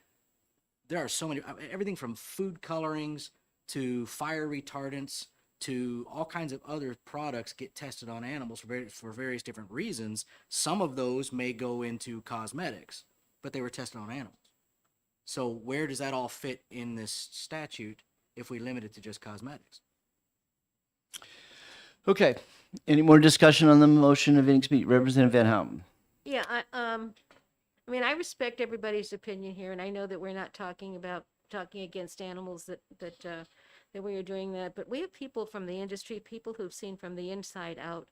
everything from food colorings to fire retardants to all kinds of other products get tested on animals for various different reasons. Some of those may go into cosmetics, but they were tested on animals. So where does that all fit in this statute if we limit it to just cosmetics? Okay. Any more discussion on the motion of inexpedient? Representative Van Houten. Yeah, I mean, I respect everybody's opinion here, and I know that we're not talking against animals that we are doing that, but we have people from the industry, people who've seen from the inside out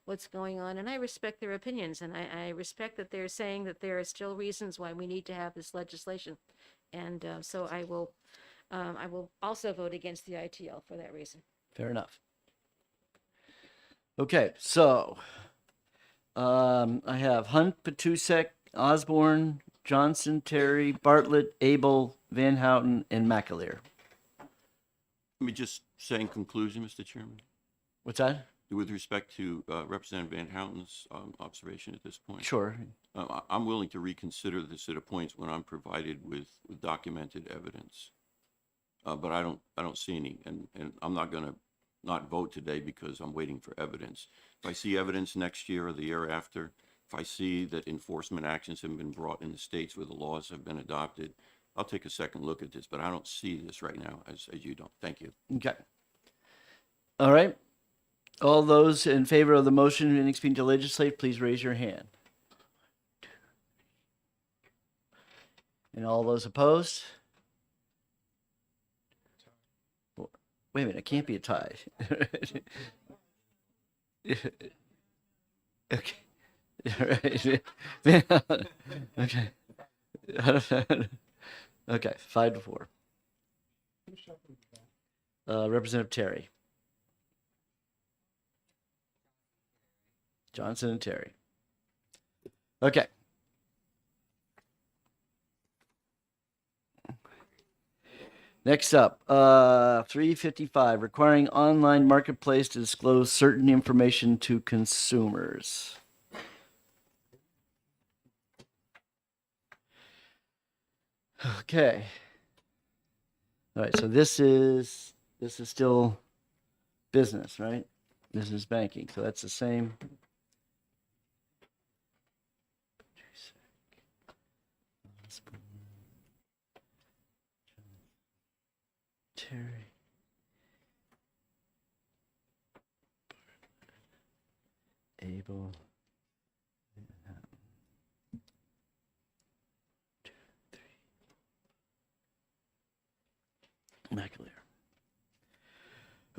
what's going on, and I respect their opinions, and I respect that they're saying that there are still reasons why we need to have this legislation, and so I will also vote against the ITL for that reason. Fair enough. Okay, so I have Hunt, Patusek, Osborne, Johnson, Terry, Bartlett, Abel, Van Houten, and McAleer. Let me just say in conclusion, Mr. Chairman, What's that? with respect to Representative Van Houten's observation at this point. Sure. I'm willing to reconsider this at a point when I'm provided with documented evidence. But I don't see any, and I'm not going to not vote today because I'm waiting for evidence. If I see evidence next year or the year after, if I see that enforcement actions have been brought in the states where the laws have been adopted, I'll take a second look at this, but I don't see this right now as you don't. Thank you. Okay. All right. All those in favor of the motion of inexpedient to legislate, please raise your hand. And all those opposed? Wait a minute, it can't be a tie. Okay. Okay. Okay, 5-4. Representative Terry. Johnson and Terry. Okay. Next up, 355, requiring online marketplace to disclose certain information to consumers. Okay. All right, so this is still business, right? Business banking, so that's the same. Terry. Abel. 2, 3. McAleer.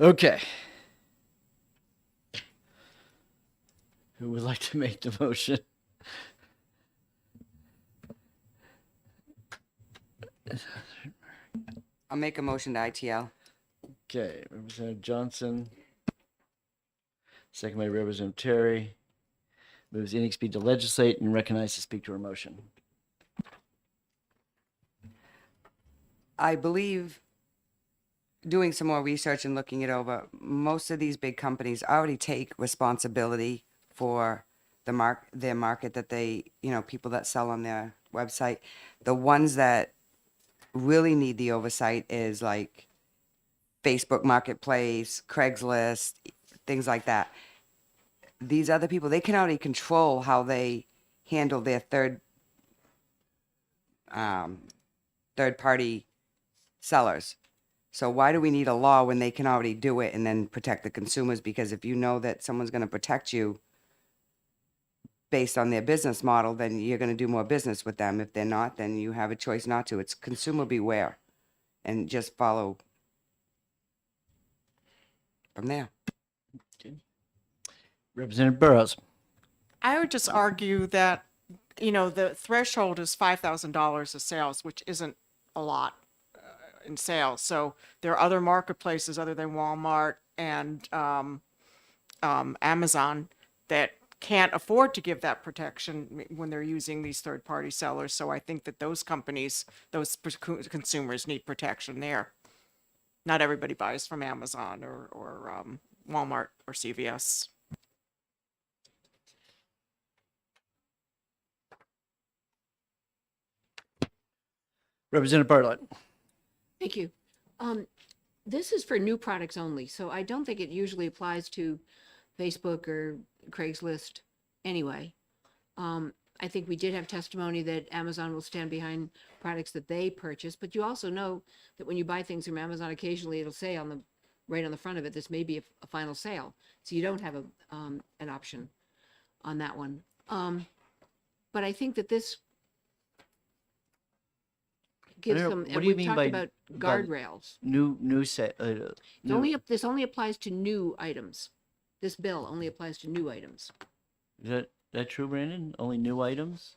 Okay. Who would like to make the motion? I'll make a motion to ITL. Okay, Representative Johnson. Second by Representative Terry. Moves NXP to legislate and recognize to speak to her motion. I believe, doing some more research and looking it over, most of these big companies already take responsibility for their market that they, people that sell on their website. The ones that really need the oversight is like Facebook Marketplace, Craigslist, things like that. These other people, they can already control how they handle their third party sellers. So why do we need a law when they can already do it and then protect the consumers? Because if you know that someone's going to protect you based on their business model, then you're going to do more business with them. If they're not, then you have a choice not to. It's consumer beware, and just follow from there. Representative Burrows. I would just argue that, the threshold is $5,000 of sales, which isn't a lot in sales. So there are other marketplaces other than Walmart and Amazon that can't afford to give that protection when they're using these third-party sellers. So I think that those companies, those consumers need protection there. Not everybody buys from Amazon or Walmart or CVS. Representative Bartlett. Thank you. This is for new products only, so I don't think it usually applies to Facebook or Craigslist anyway. I think we did have testimony that Amazon will stand behind products that they purchase, but you also know that when you buy things from Amazon, occasionally it'll say right on the front of it, this may be a final sale. So you don't have an option on that one. But I think that this gives don't know, them, what and do you we've mean talked by- about guardrails. New set. This only applies to new items. This bill only applies to new items. Is that true, Brandon? Only new items?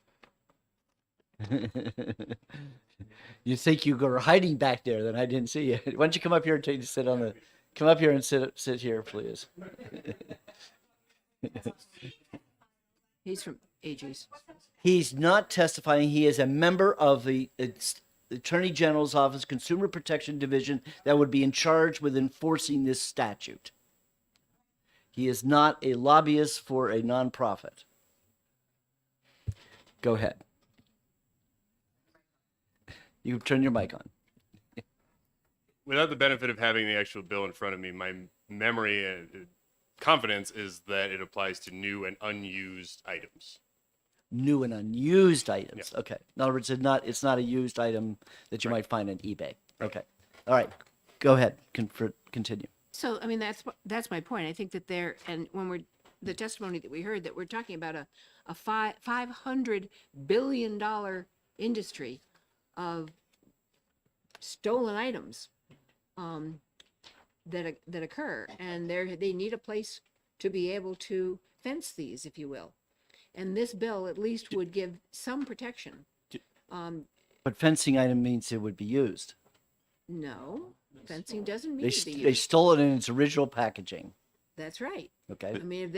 You think you were hiding back there, then I didn't see you. Why don't you come up here and sit on the, come up here and sit here, please. He's from AG's. He's not testifying. He is a member of the Attorney General's Office Consumer Protection Division that would be in charge with enforcing this statute. He is not a lobbyist for a nonprofit. Go ahead. You turn your mic on. Without the benefit of having the actual bill in front of me, my memory and confidence is that it applies to new and unused items. New and unused items. Yeah. Okay. In other words, it's not a used item that you might find on eBay. Okay. All right. Go ahead. Continue. So, I mean, that's my point. I think that and when the testimony that we heard, that we're talking about a $500 billion industry of stolen items that occur, and they need a place to be able to fence these, if you will. And this bill at least would give some protection. But fencing item means it would be used. No, fencing doesn't mean to be They used. stole it in its original packaging. That's right. Okay. I mean, if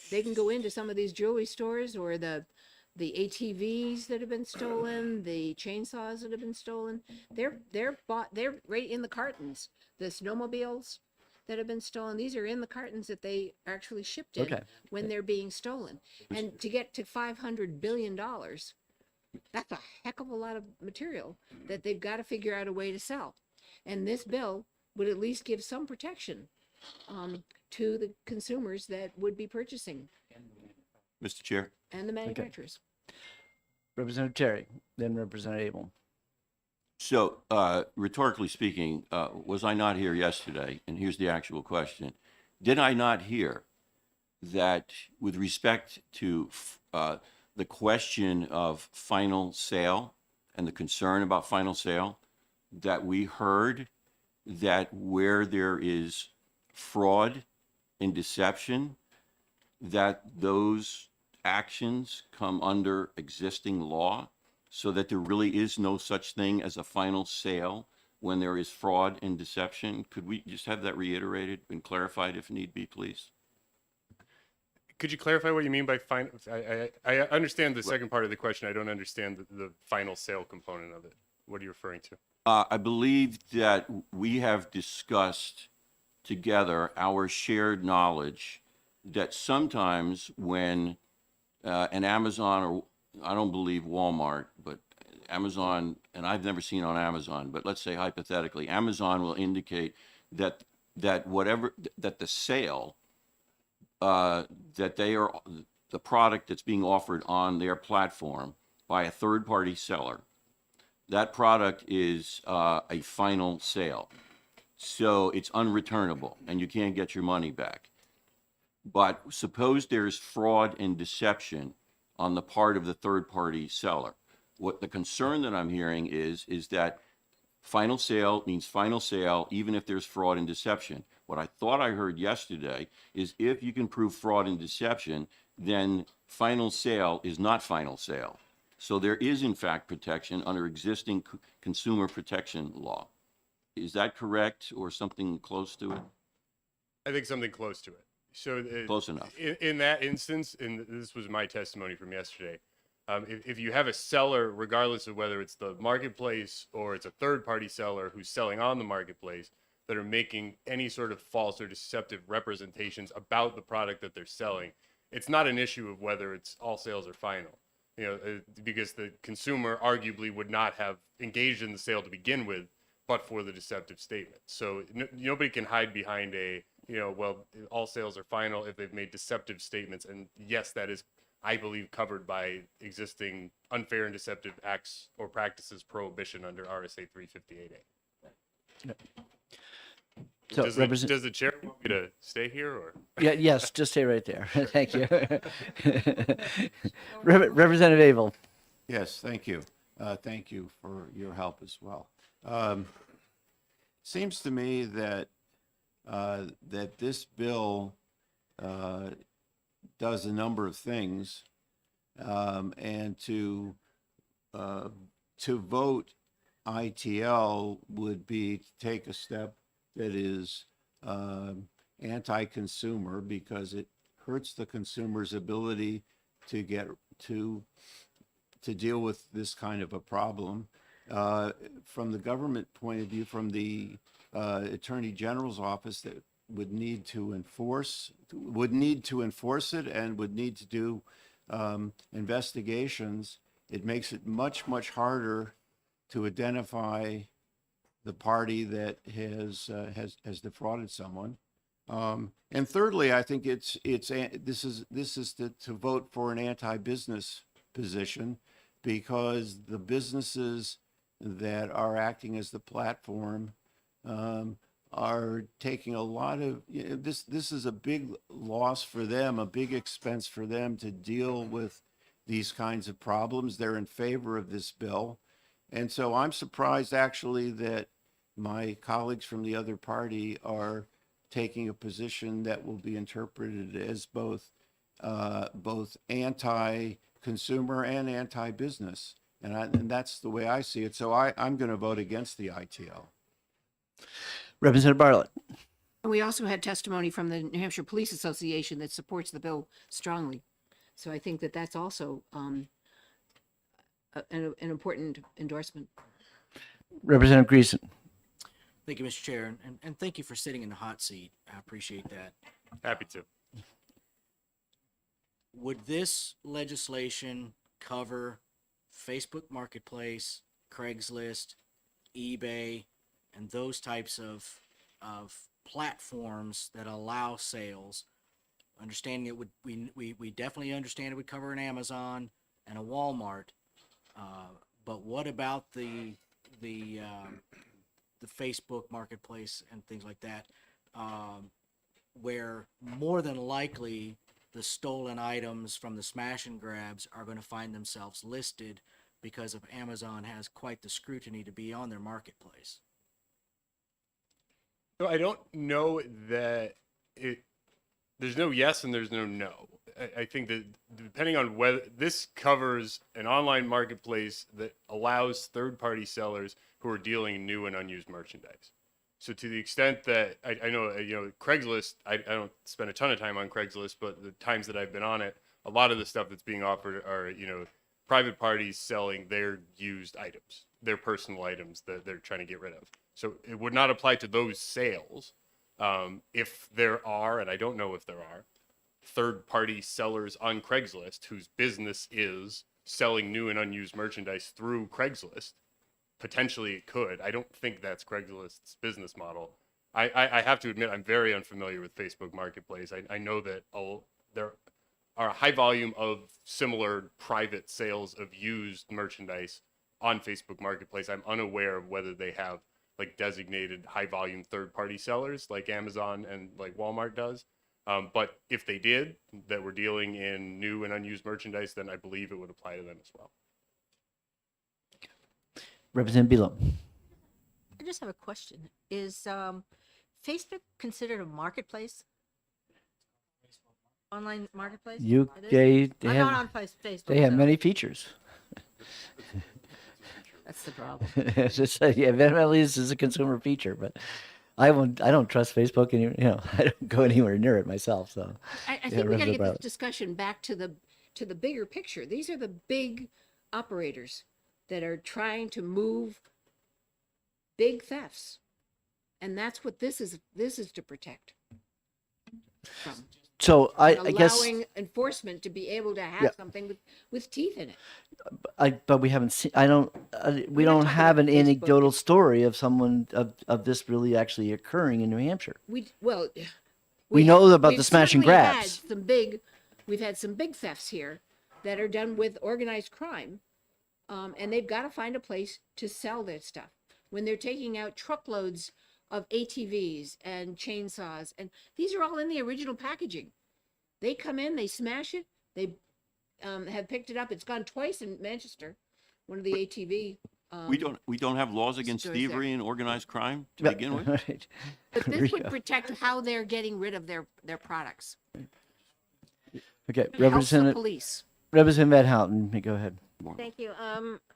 they can go into some of these jewelry stores or the ATVs that have been stolen, the chainsaws that have been stolen, they're right in the cartons. The snowmobiles that have been stolen, these are in the cartons that they actually shipped in when they're being stolen. And to get to $500 billion, that's a heck of a lot of material that they've got to figure out a way to sell. And this bill would at least give some protection to the consumers that would be purchasing, Mr. Chair, and the manufacturers. Representative Terry, then Representative Abel. so rhetorically speaking, was I not here yesterday? And here's the actual question. Did I not hear that with respect to the question of final sale and the concern about final sale, that we heard that where there is fraud and deception, that those actions come under existing law so that there really is no such thing as a final sale when there is fraud and deception? Could we just have that reiterated and clarified if need be, please? Could you clarify what you mean by final? I understand the second part of the question. I don't understand the final sale component of it. What are you referring to? I believe that we have discussed together our shared knowledge that sometimes when an Amazon, or I don't believe Walmart, but Amazon, and I've never seen on Amazon, but let's say hypothetically, Amazon will indicate that that the sale, that they are the product that's being offered on their platform by a third-party seller, that product is a final sale. So it's unreturnable and you can't get your money back. But suppose there's fraud and deception on the part of the third-party seller. What the concern that I'm hearing is that final sale means final sale, even if there's fraud and deception. What I thought I heard yesterday is if you can prove fraud and deception, then final sale is not final sale. So there is, in fact, protection under existing consumer protection law. Is that correct, or something close to it? I think something close to it. So Close enough. In that instance, and this was my testimony from yesterday, if you have a seller, regardless of whether it's the marketplace or it's a third-party seller who's selling on the marketplace, that are making any sort of false or deceptive representations about the product that they're selling, it's not an issue of whether it's all sales or final. Because the consumer arguably would not have engaged in the sale to begin with, but for the deceptive statement. So nobody can hide behind well, all sales are final if they've made deceptive statements. And yes, that is, I believe, covered by existing unfair and deceptive acts or practices prohibition under RSA 358A. So, Does the chair want me to stay here, or? Yeah, yes, just stay right there. Thank you. Representative Abel. Yes, thank you. Thank you for your help as well. Seems to me that that this bill does a number of things, and to vote ITL would be to take a step that is anti-consumer, because it hurts the consumer's ability to get to deal with this kind of a problem. From the government point of view, from the Attorney General's office, that would need to enforce it and would need to do investigations. It makes it much much harder to identify the party that has defrauded someone. And thirdly, I think this is to vote for an anti-business position, because the businesses that are acting as the platform are taking a lot of, this is a big loss for them, a big expense for them to deal with these kinds of problems. They're in favor of this bill. And so I'm surprised actually that my colleagues from the other party are taking a position that will be interpreted as both anti-consumer and anti-business. And that's the way I see it. So I'm going to vote against the ITL. Representative Bartlett. And we also had testimony from the New Hampshire Police Association that supports the bill strongly. So I think that that's also an important endorsement. Representative Greason. Thank you, Mr. Chair, and thank you for sitting in the hot seat. I appreciate that. Happy to. Would this legislation cover Facebook Marketplace, Craigslist, eBay, and those types of platforms that allow sales? Understanding it would, we definitely understand it would cover an Amazon and a Walmart, but what about the Facebook Marketplace and things like that, where more than likely the stolen items from the smash and grabs are going to find themselves listed because of Amazon has quite the scrutiny to be on their marketplace? So I don't know that there's no yes and there's no no. I think that depending on whether this covers an online marketplace that allows third-party sellers who are dealing in new and unused merchandise. So to the extent that I know, Craigslist, I don't spend a ton of time on Craigslist, but the times that I've been on it, a lot of the stuff that's being offered are, private parties selling their used items, their personal items that they're trying to get rid of. So it would not apply to those sales. If there are, and I don't know if there are, third-party sellers on Craigslist whose business is selling new and unused merchandise through Craigslist, potentially it could. I don't think that's Craigslist's business model. I have to admit, I'm very unfamiliar with Facebook Marketplace. I know that there are a high volume of similar private sales of used merchandise on Facebook Marketplace. I'm unaware of whether they have like designated high volume third-party sellers like Amazon and like Walmart does. But if they did, that were dealing in new and unused merchandise, then I believe it would apply to them as well. Representative Bealow. I just have a question. Is Facebook considered a marketplace? Online marketplace? It is? They I'm have not on Facebook. they have so many features. That's the problem. It's just, evidently this is a consumer feature, but I don't trust Facebook, and I don't go anywhere near it myself. So I think we got to Representative get this Bartlett. discussion back to the bigger picture. These are the big operators that are trying to move big thefts, and that's what this is to protect from. So I guess allowing enforcement to be able to have something with teeth in it. but we haven't seen. We We're not don't talking have an about Facebook. anecdotal story of someone of this really actually occurring in New Hampshire. We know about we've the smash and certainly grabs. We've had some big thefts here that are done with organized crime, and they've got to find a place to sell their stuff when they're taking out truckloads of ATVs and chainsaws, and these are all in the original packaging. They come in, they smash it, they have picked it up. It's gone twice in Manchester, one of the ATV. We don't have laws against stores there. thievery and organized crime to Yeah, begin with. right. But There this you would go. protect how they're getting rid of their products. Okay, Helps the Representative police. Van Houten, go ahead. Thank you.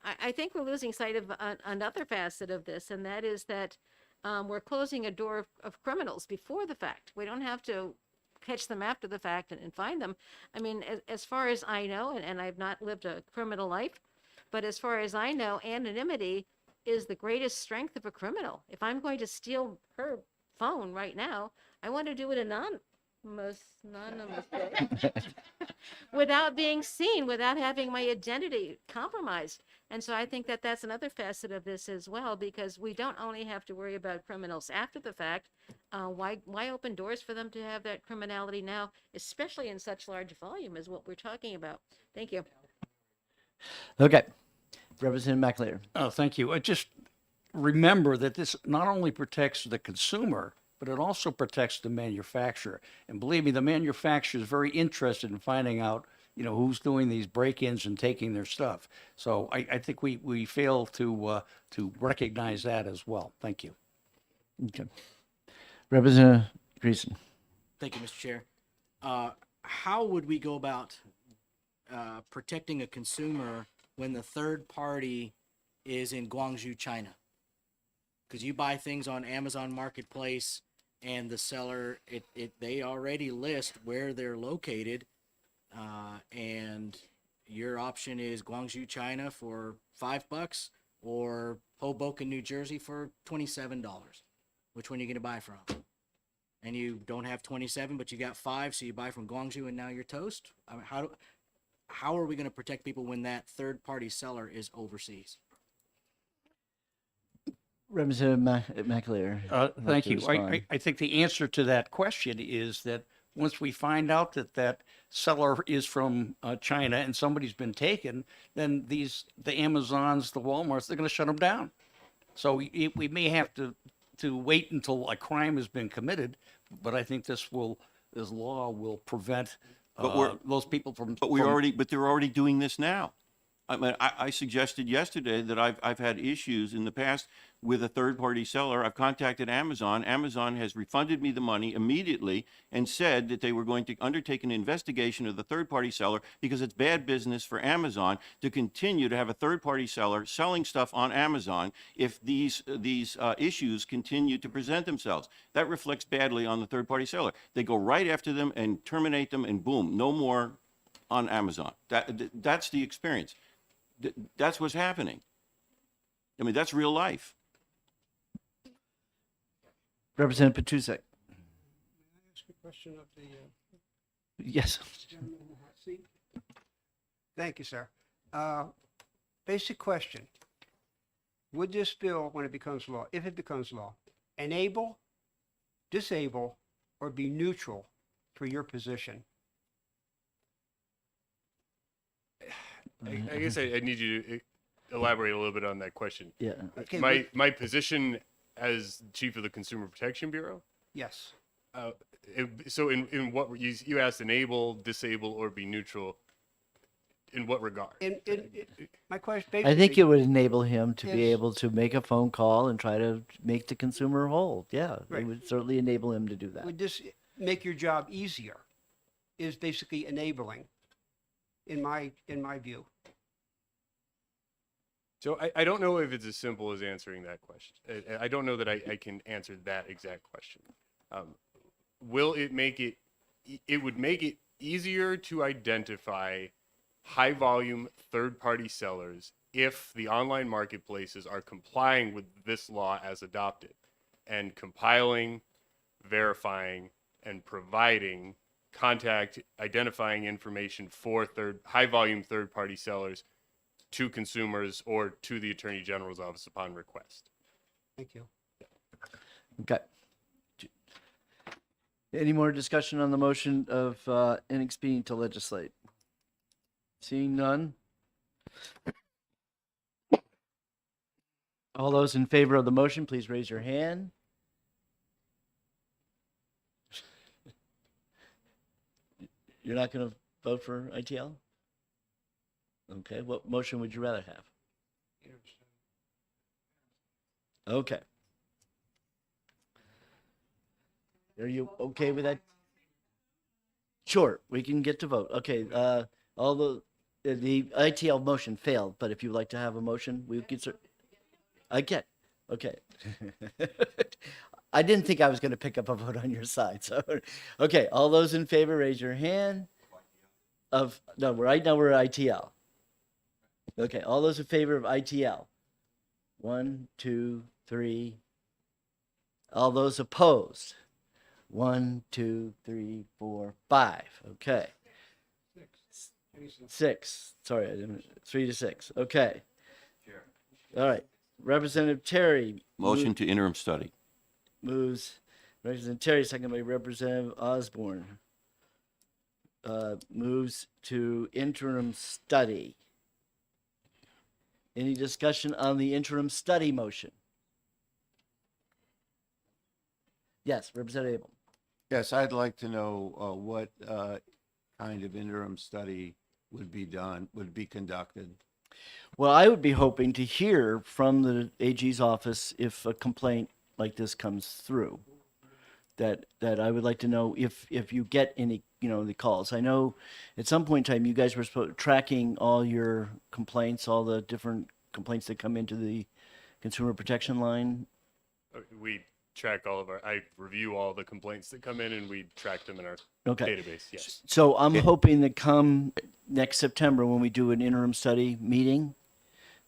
I think we're losing sight of another facet of this, and that is that we're closing a door of criminals before the fact. We don't have to catch them after the fact and find them. I mean, as far as I know, and I've not lived a criminal life, but as far as I know, anonymity is the greatest strength of a criminal. If I'm going to steal her phone right now, I want to do it anonymously, without being seen, without having my identity compromised. And so I think that that's another facet of this as well, because we don't only have to worry about criminals after the fact. Why open doors for them to have that criminality now, especially in such large volume as what we're talking about? Thank you. Okay, Representative McAleer. Thank you. Just remember that this not only protects the consumer, but it also protects the manufacturer. And believe me, the manufacturer is very interested in finding out, who's doing these break-ins and taking their stuff. So I think we fail to recognize that as well. Thank you. Okay, Representative Greason. Thank you, Mr. Chair. How would we go about protecting a consumer when the third party is in Guangzhou, China? Because you buy things on Amazon Marketplace and the seller, they already list where they're located, and your option is Guangzhou, China for $5 or Hoboken, New Jersey for $27. Which one are you going to buy from? And you don't have 27, but you got 5, so you buy from Guangzhou and now you're toast? I mean, how are we going to protect people when that third-party seller is overseas? Representative McAleer. Thank you. I think the answer to that question is that once we find out that seller is from China and somebody's been taken, then the Amazons, the Walmarts, they're going to shut them down. So we may have to wait until a crime has been committed, but I think this law will prevent those people from. But they're already doing this now. I mean, I suggested yesterday that I've had issues in the past with a third-party seller. I've contacted Amazon. Amazon has refunded me the money immediately and said that they were going to undertake an investigation of the third-party seller because it's bad business for Amazon to continue to have a third-party seller selling stuff on Amazon if these issues continue to present themselves. That reflects badly on the third-party seller. They go right after them and terminate them, and boom, no more on Amazon. That's the experience. That's what's happening. I mean, that's real life. Representative Petusek. Ask a question of the Yes. gentleman in the hot seat. Thank you, sir. Basic question. Would this bill, when it becomes law, if it becomes law, enable, disable, or be neutral for your position? I guess I need you to elaborate a little bit on that question. Yeah. Okay, My position as chief of the Consumer Protection Bureau. Yes. So in what you asked, enable, disable, or be neutral. In what regard? My question I think basically- it would enable him to be Yes. able to make a phone call and try to make the consumer whole. Yeah, it Right. would certainly enable him to do that. Would this make your job easier? Is basically enabling, in my view. So I don't know if it's as simple as answering that question. I don't know that I can answer that exact question. Will it make it? It would make it easier to identify high volume third party sellers if the online marketplaces are complying with this law as adopted and compiling, verifying, and providing contact identifying information for high volume third party sellers to consumers or to the Attorney General's office upon request. Thank you. Okay. Any more discussion on the motion of inexpedient to legislate? Seeing none. All those in favor of the motion, please raise your hand. You're not going to vote for ITL? Okay, what motion would you rather have? Okay. Are you okay with that? Sure, we can get to vote. Okay, all the ITL motion failed, but if you'd like to have a motion, we could. Okay. I didn't think I was going to pick up a vote on your side. So, okay, all those in favor, raise your hand. Right now we're ITL. Okay, all those in favor of ITL. 1, 2, 3. All those opposed. 1, 2, 3, 4, 5. Okay. 6. Sorry, I didn't. 3 to 6. Okay. All right. Representative Terry. Motion to interim study. Moves. Representative Terry, second by Representative Osborne. Moves to interim study. Any discussion on the interim study motion? Yes, Representative Abel. Yes, I'd like to know what kind of interim study would be conducted. Well, I would be hoping to hear from the AG's office if a complaint like this comes through. That I would like to know if you get any, the calls. I know at some point in time you guys were tracking all your complaints, all the different complaints that come into the consumer protection line. We track I review all the complaints that come in and we track them in our Okay. database. Yes. So I'm hoping that come next September when we do an interim study meeting,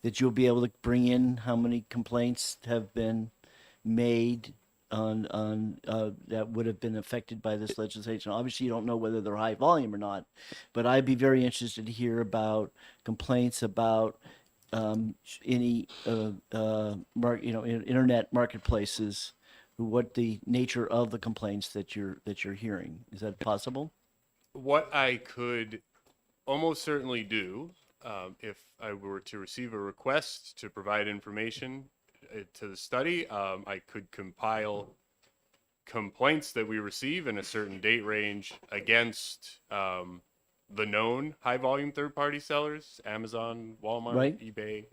that you'll be able to bring in how many complaints have been made on that would have been affected by this legislation. Obviously, you don't know whether they're high volume or not, but I'd be very interested to hear about complaints about any internet marketplaces. What the nature of the complaints that you're hearing? Is that possible? What I could almost certainly do, if I were to receive a request to provide information to the study, I could compile complaints that we receive in a certain date range against the known high volume third party sellers, Amazon, Walmart, Right. eBay,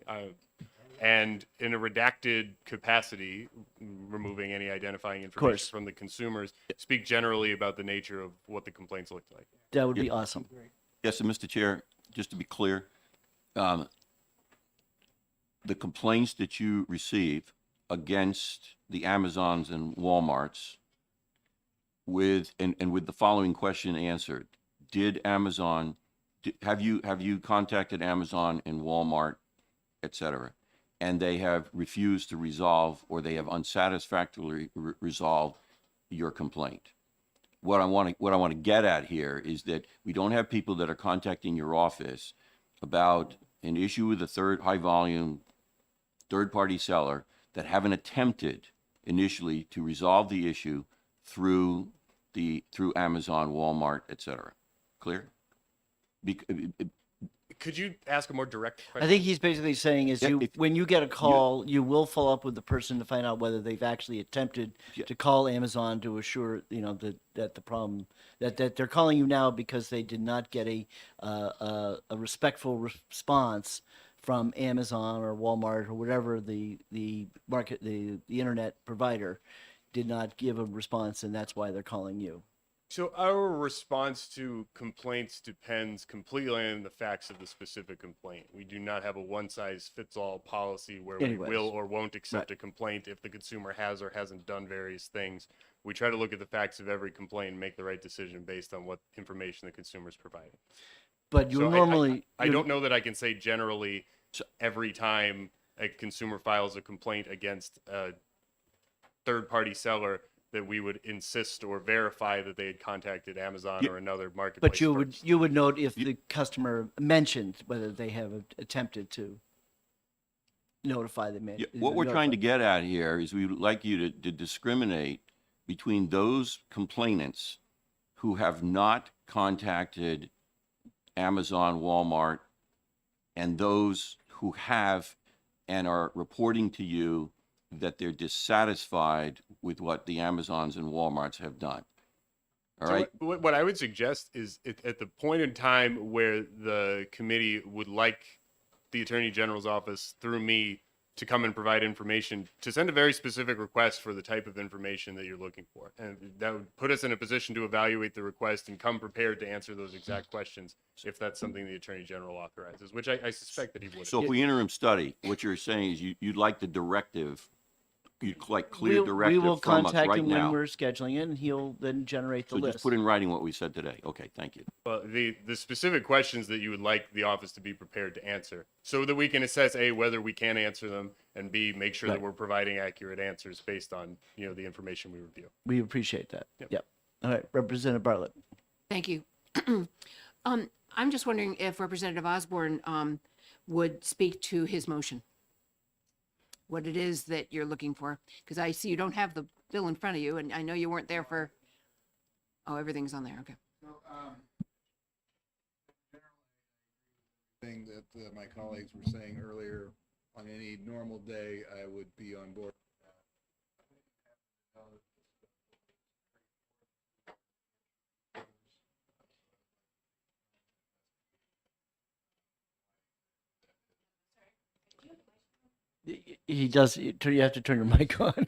and in a redacted capacity, removing any identifying information course. from the consumers, speak generally about the nature of what the complaints looked like. That would be awesome. Yes, and Mr. Chair, just to be clear, the complaints that you receive against the Amazons and Walmarts with, and with the following question answered, did Amazon, have you contacted Amazon and Walmart, et cetera, and they have refused to resolve, or they have unsatisfactorily resolved your complaint? What I want to get at here is that we don't have people that are contacting your office about an issue with a high volume third party seller that haven't attempted initially to resolve the issue through Amazon, Walmart, et cetera. Clear? Could you ask a more direct question? I think he's basically saying is Yeah, when you get a call, you will follow up with the person to find out whether they've actually attempted Yeah. to call Amazon to assure, that the problem, that they're calling you now because they did not get a respectful response from Amazon or Walmart or whatever the market, the internet provider did not give a response, and that's why they're calling you. So our response to complaints depends completely on the facts of the specific complaint. We do not have a one-size-fits-all policy where Anyways. we will or won't accept Right. a complaint if the consumer has or hasn't done various things. We try to look at the facts of every complaint and make the right decision based on what information the consumer is providing. But you So normally, I don't know that I can say generally every time a consumer files a complaint against a third-party seller that we would insist or verify that they had contacted Amazon Yeah. or another marketplace. But you first. would note if the customer mentioned whether they have attempted to notify the man. Yeah, what we're trying to get at here is we would like you to discriminate between those complainants who have not contacted Amazon, Walmart, and those who have and are reporting to you that they're dissatisfied with what the Amazons and Walmarts have done. All So right? what I would suggest is at the point in time where the committee would like the Attorney General's office through me to come and provide information, to send a very specific request for the type of information that you're looking for. And that would put us in a position to evaluate the request and come prepared to answer those exact questions if that's something the Attorney General authorizes, which I suspect that he would. So if we interim study, what you're saying is you'd like the directive, you'd like clear we directive will from us contact right him when now. we're scheduling it, and he'll then generate the So list. just put in writing what we said today. Okay, thank you. Well, the specific questions that you would like the office to be prepared to answer, so that we can assess A, whether we can answer them, and B, make sure that Right. we're providing accurate answers based on, the information we review. We appreciate that. Yep. Yep. All right, Representative Bartlett. Thank you. I'm just wondering if Representative Osborne would speak to his motion. What it is that you're looking for, because I see you don't have the bill in front of you, and I know you weren't there for, oh, everything's on there, okay. Thing that my colleagues were saying earlier, on any normal day, I would be on board. He does. You have to turn your mic on.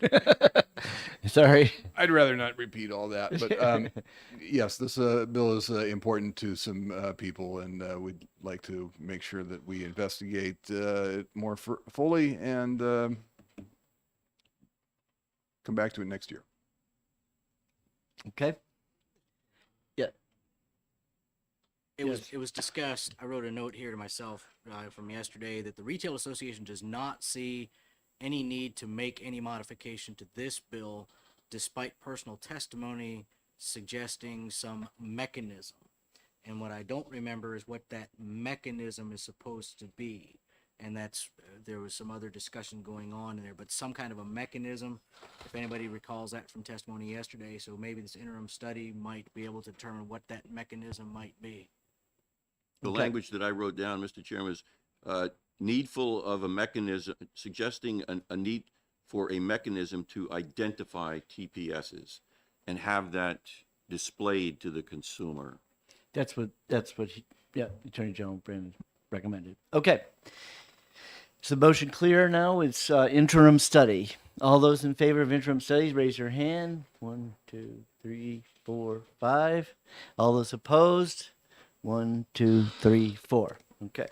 Sorry. I'd rather not repeat all that, but yes, this bill is important to some people, and we'd like to make sure that we investigate it more fully and come back to it next year. Okay. Yeah. It was discussed. I wrote a note here to myself from yesterday that the Retail Association does not see any need to make any modification to this bill, despite personal testimony suggesting some mechanism. And what I don't remember is what that mechanism is supposed to be. And that's there was some other discussion going on in there, but some kind of a mechanism. If anybody recalls that from testimony yesterday, so maybe this interim study might be able to determine what that mechanism might be. The language that I wrote down, Mr. Chairman, is needful of a mechanism, suggesting a need for a mechanism to identify TPSs and have that displayed to the consumer. That's what he, yeah, Attorney General Brandon recommended. Okay. Is the motion clear now? It's interim study. All those in favor of interim studies, raise your hand. 1, 2, 3, 4, 5. All those opposed? 1, 2, 3, 4. Okay.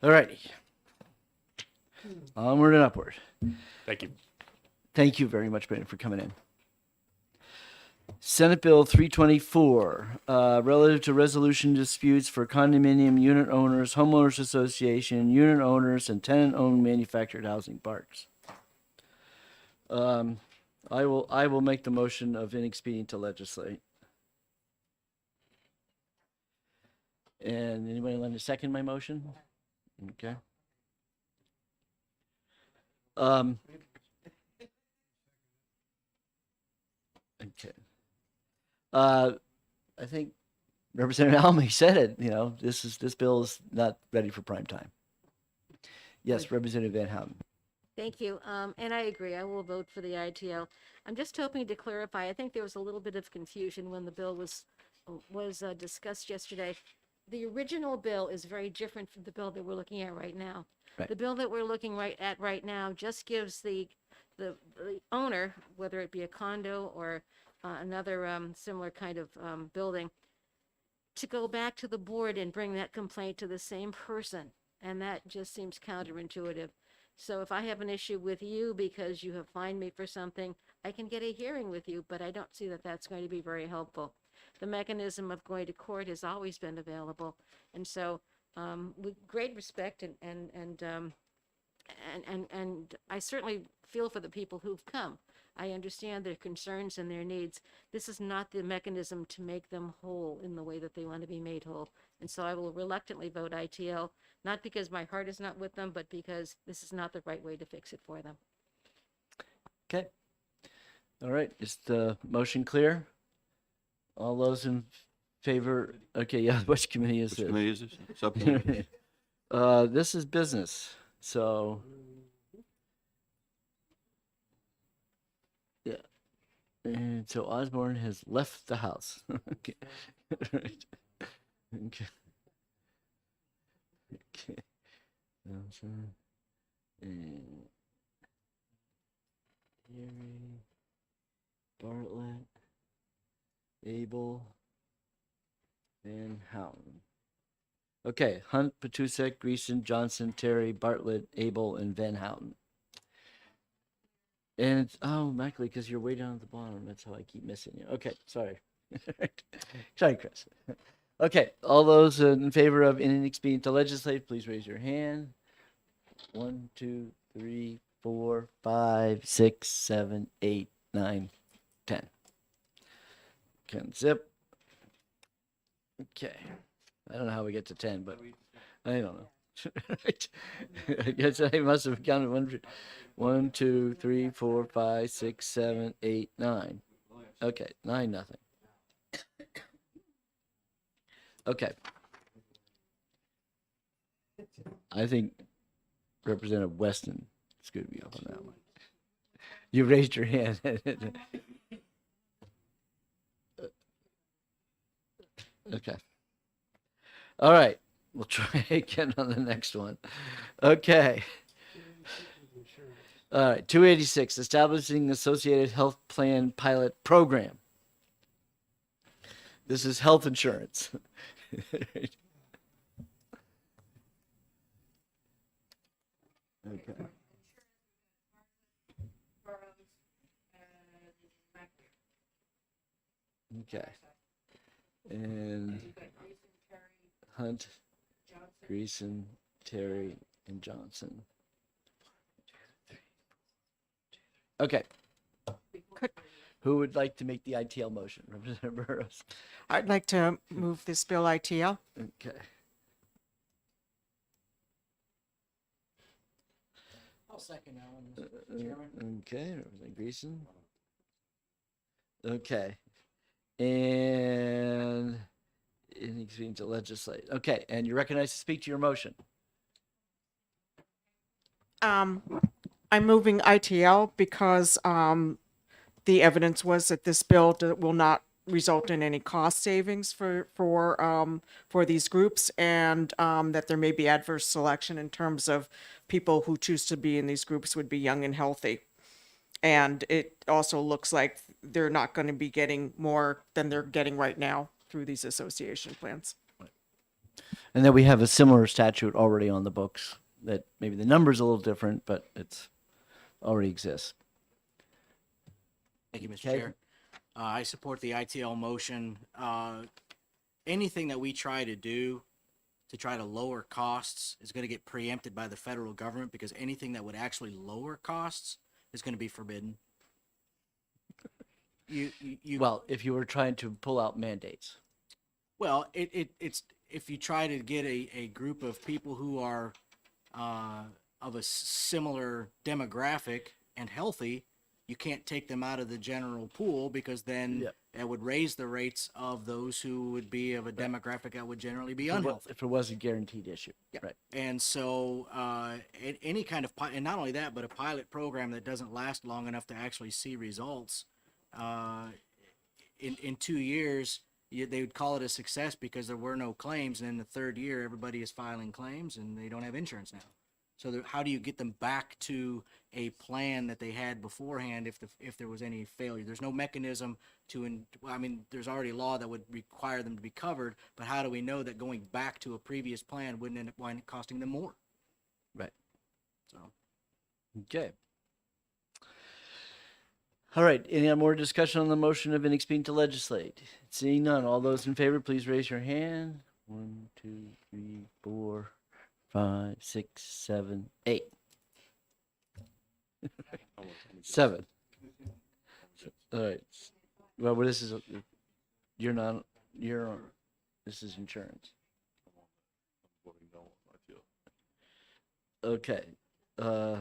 All righty. Onward and upward. Thank you. Thank you very much, Brandon, for coming in. Senate Bill 324, relative to resolution disputes for condominium unit owners, homeowners association, unit owners, and tenant-owned manufactured housing parks. I will make the motion of inexpedient to legislate. And anybody want to second my motion? Okay. Okay. I think Representative Alme said it, this bill is not ready for prime time. Yes, Representative Van Houten. Thank you. And I agree. I will vote for the ITL. I'm just hoping to clarify. I think there was a little bit of confusion when the bill was discussed yesterday. The original bill is very different from the bill that we're looking at right now. Right. The bill that we're looking at right now just gives the owner, whether it be a condo or another similar kind of building, to go back to the board and bring that complaint to the same person. And that just seems counterintuitive. So if I have an issue with you because you have fined me for something, I can get a hearing with you, but I don't see that that's going to be very helpful. The mechanism of going to court has always been available. And so with great respect and I certainly feel for the people who've come. I understand their concerns and their needs. This is not the mechanism to make them whole in the way that they want to be made whole. And so I will reluctantly vote ITL, not because my heart is not with them, but because this is not the right way to fix it for them. Okay. All right. Is the motion clear? All those in favor? Okay, yeah, which committee is Which this? committee is this? Subcommittee? This is business, so. Yeah. And so Osborne has left the house. Okay. Right. Okay. Okay. And Gary, Bartlett, Abel, Van Houten. Okay, Hunt, Patusek, Greason, Johnson, Terry, Bartlett, Abel, and Van Houten. And it's, Mackley, because you're way down at the bottom. That's how I keep missing you. Okay, sorry. Sorry, Chris. Okay, all those in favor of inexpedient to legislate, please raise your hand. 1, 2, 3, 4, 5, 6, 7, 8, 9, 10. Can zip. Okay. I don't know how we get to 10, but I don't know. I guess I must have counted 1, 2, 3, 4, 5, 6, 7, 8, 9. Okay, 9-0. Okay. I think Representative Weston is going to be up on that one. You raised your hand. Okay. All right. We'll try again on the next one. Okay. All right. 286, establishing Associated Health Plan Pilot Program. This is health insurance. Okay. Okay. And Hunt, Greason, Terry, and Johnson. Okay. Who would like to make the ITL motion? Representative Burrows. I'd like to move this bill ITL. Okay. I'll second that one, Mr. Chairman. Okay, Representative Greason. Okay. And inexpedient to legislate. Okay, and you're recognized to speak to your motion. I'm moving ITL because the evidence was that this bill will not result in any cost savings for these groups, and that there may be adverse selection in terms of people who choose to be in these groups would be young and healthy. And it also looks like they're not going to be getting more than they're getting right now through these association plans. And then we have a similar statute already on the books that maybe the number's a little different, but it's already exists. Thank you, Mr. Okay. Chair. I support the ITL motion. Anything that we try to do to try to lower costs is going to get preempted by the federal government, because anything that would actually lower costs is going to be forbidden. Well, if you were trying to pull out mandates. Well, it's if you try to get a group of people who are of a similar demographic and healthy, you can't take them out of the general pool, because then Yep. it would raise the rates of those who would be of a demographic that would generally be unhealthy. If it was a guaranteed issue. Yeah. Right. And so, any kind of, and not only that, but a pilot program that doesn't last long enough to actually see results, in 2 years, they would call it a success because there were no claims. And in the third year, everybody is filing claims and they don't have insurance now. So how do you get them back to a plan that they had beforehand if there was any failure? There's no mechanism I mean, there's already law that would require them to be covered, but how do we know that going back to a previous plan wouldn't end up costing them more? Right. So. Okay. All right. Any more discussion on the motion of Inexpedient to legislate? Seeing none, all those in favor, please raise your hand. 1, 2, 3, 4, 5, 6, 7, 8. 7. All right. Well, this is this is insurance. Okay. All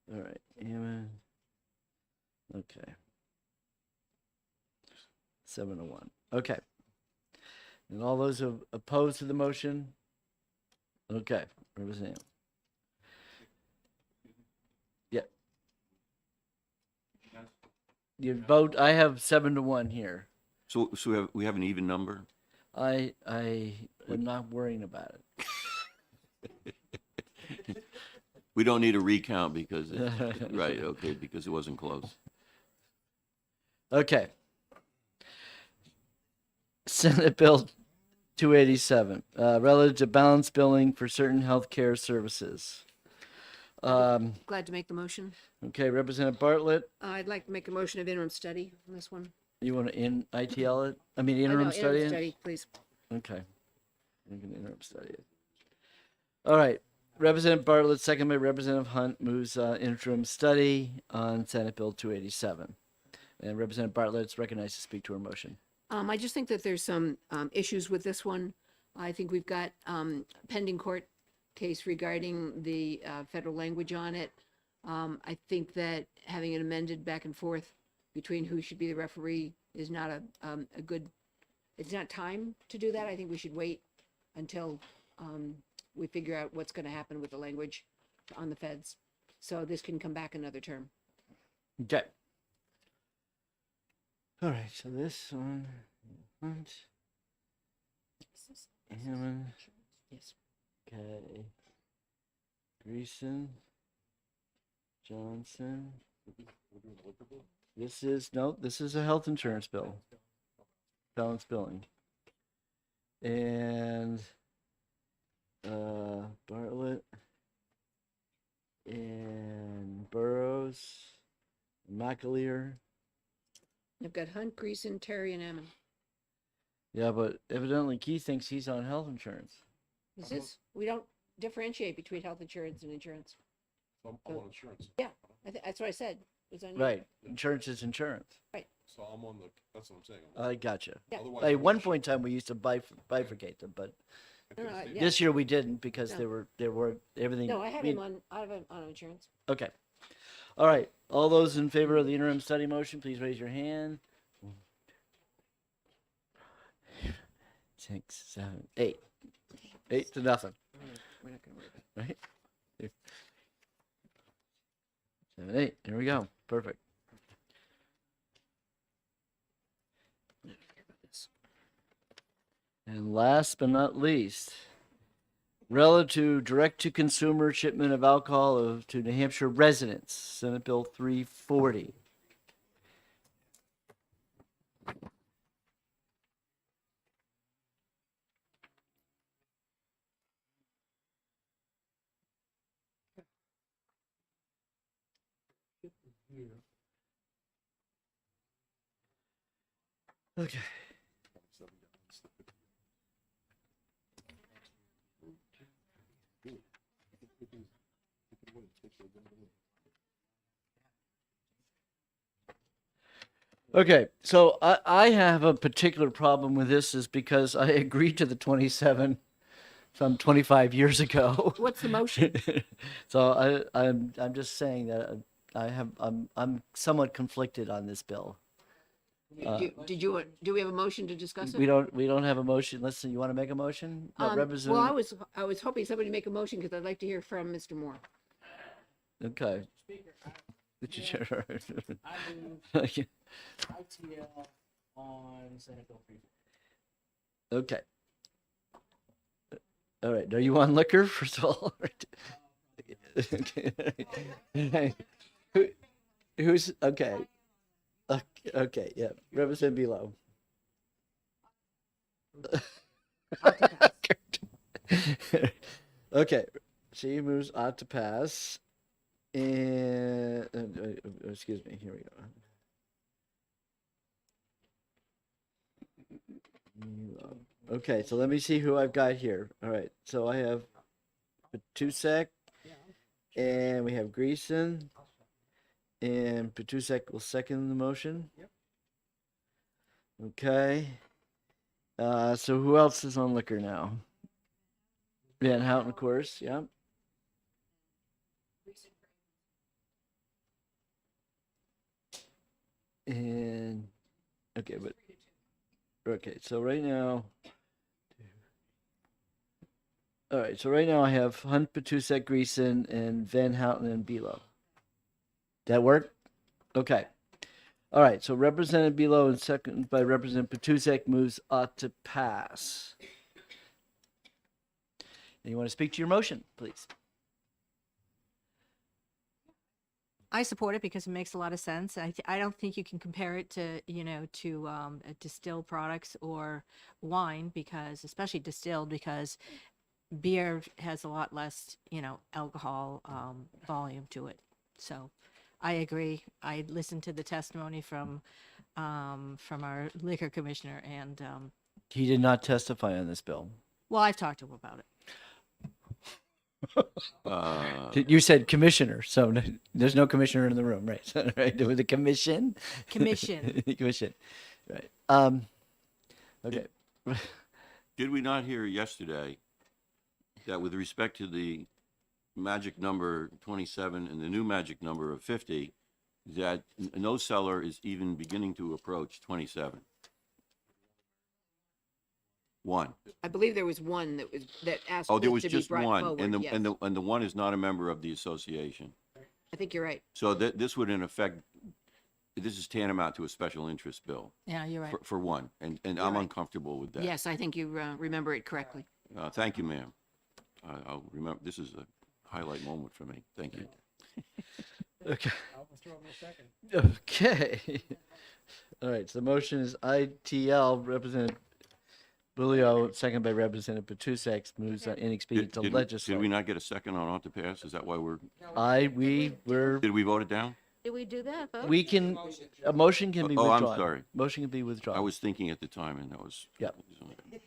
right. Amen. Okay. 7-1. Okay. And all those opposed to the motion? Okay. Representative. Yeah. Your vote, I have 7-1 here. So we have an even number? I am not worrying about it. We don't need a recount because, right, okay, because it wasn't close. Okay. Senate Bill 287, relative to balance billing for certain healthcare services. Glad to make the motion. Okay, Representative Bartlett, I'd like to make a motion of interim study on this one. you want to ITL it? I mean, I know, interim study? it? study, please. Okay. We can interim study it. All right. Representative Bartlett, second by Representative Hunt, moves interim study on Senate Bill 287. And Representative Bartlett is recognized to speak to her motion. I just think that there's some issues with this one. I think we've got pending court case regarding the federal language on it. I think that having it amended back and forth between who should be the referee is not a good, it's not time to do that. I think we should wait until we figure out what's going to happen with the language on the feds. So this can come back another term. Okay. All right, so this one, Hunt, Hammond, Yes. okay, Greason, Johnson. This is a health insurance bill. Balance billing. And Bartlett and Burrows, McAleer. I've got Hunt, Greason, Terry, and Ammon. Yeah, but evidently Keith thinks he's on health insurance. Is this, we don't differentiate between health insurance and insurance. I'm on insurance. Yeah, that's what I said. It's on you. Right. Insurance is insurance. Right. So I'm on the, that's what I'm saying. I gotcha. Yeah. Otherwise, At I'm one on point in time, we used to bifurcate them, but No, no, yeah. this year we didn't because No. there were everything. No, I have we- him on insurance. Okay. All right. All those in favor of the interim study motion, please raise your hand. 6, 7, 8. 8-0. We're not going to worry about it. Right? 7, 8. There we go. perfect. And last but not least, relative to direct-to-consumer shipment of alcohol to New Hampshire residents, Senate Bill 340. Okay. Okay, so I have a particular problem with this is because I agreed to the 27 some 25 years ago. What's the motion? So I'm just saying that I'm somewhat conflicted on this bill. Do we have a motion to discuss it? We don't have a motion. Listen, you want to make a motion? Well, Representative. I was hoping somebody make a motion because I'd like to hear from Mr. Moore. Okay. I move ITL on Senate Bill 340. Okay. All right. Are you on liquor first of all? Who's okay? Okay. Yeah. Representative Below. Okay. She moves ought to pass. And excuse me, here we go. Okay, so let me see who I've got here. All right, so I have Petusek, and we have Greason, and Petusek will second the motion. Okay. So who else is on liquor now? Van Houten, of course. Yeah. And okay, but okay, so right now, all right, so right now I have Hunt, Petusek, Greason, and Van Houten and Below. That work? Okay. All right, so Representative Below and second by Representative Petusek moves ought to pass. And you want to speak to your motion, please? I support it because it makes a lot of sense. I don't think you can compare it to, distilled products or wine because, especially distilled, because beer has a lot less, alcohol volume to it. So I agree. I listened to the testimony from our liquor commissioner and, He did not testify on this bill. well, I've talked to him about it. You said commissioner, so there's no commissioner in the room, right? So, right, with the commission. Commission. Commission, right? Okay. Did we not hear yesterday that with respect to the magic number 27 and the new magic number of 50, that no seller is even beginning to approach 27? One. I believe there was one that asked Oh, there this was to be just brought one, forward, and the yes. and the one is not a member of the association. I think you're right. So this would in effect, this is tantamount to a special interest bill Yeah, you're right. for one, and I'm right. uncomfortable with that. Yes, I think you remember it correctly. Thank you, ma'am. I'll remember. This is a highlight moment for me. Thank you. Okay. I'll withdraw my second. Okay. All right. So the motion is ITL Representative Bulio, second by Representative Petusek, moves on inexpedient to Did legislate. we not get a second on ought to pass? Is that why we're? We're Did we vote it down? Did we do that, vote? we can a motion can be Oh, I'm withdrawn. sorry. Motion can be withdrawn. I was thinking at the time, and that was. Yeah.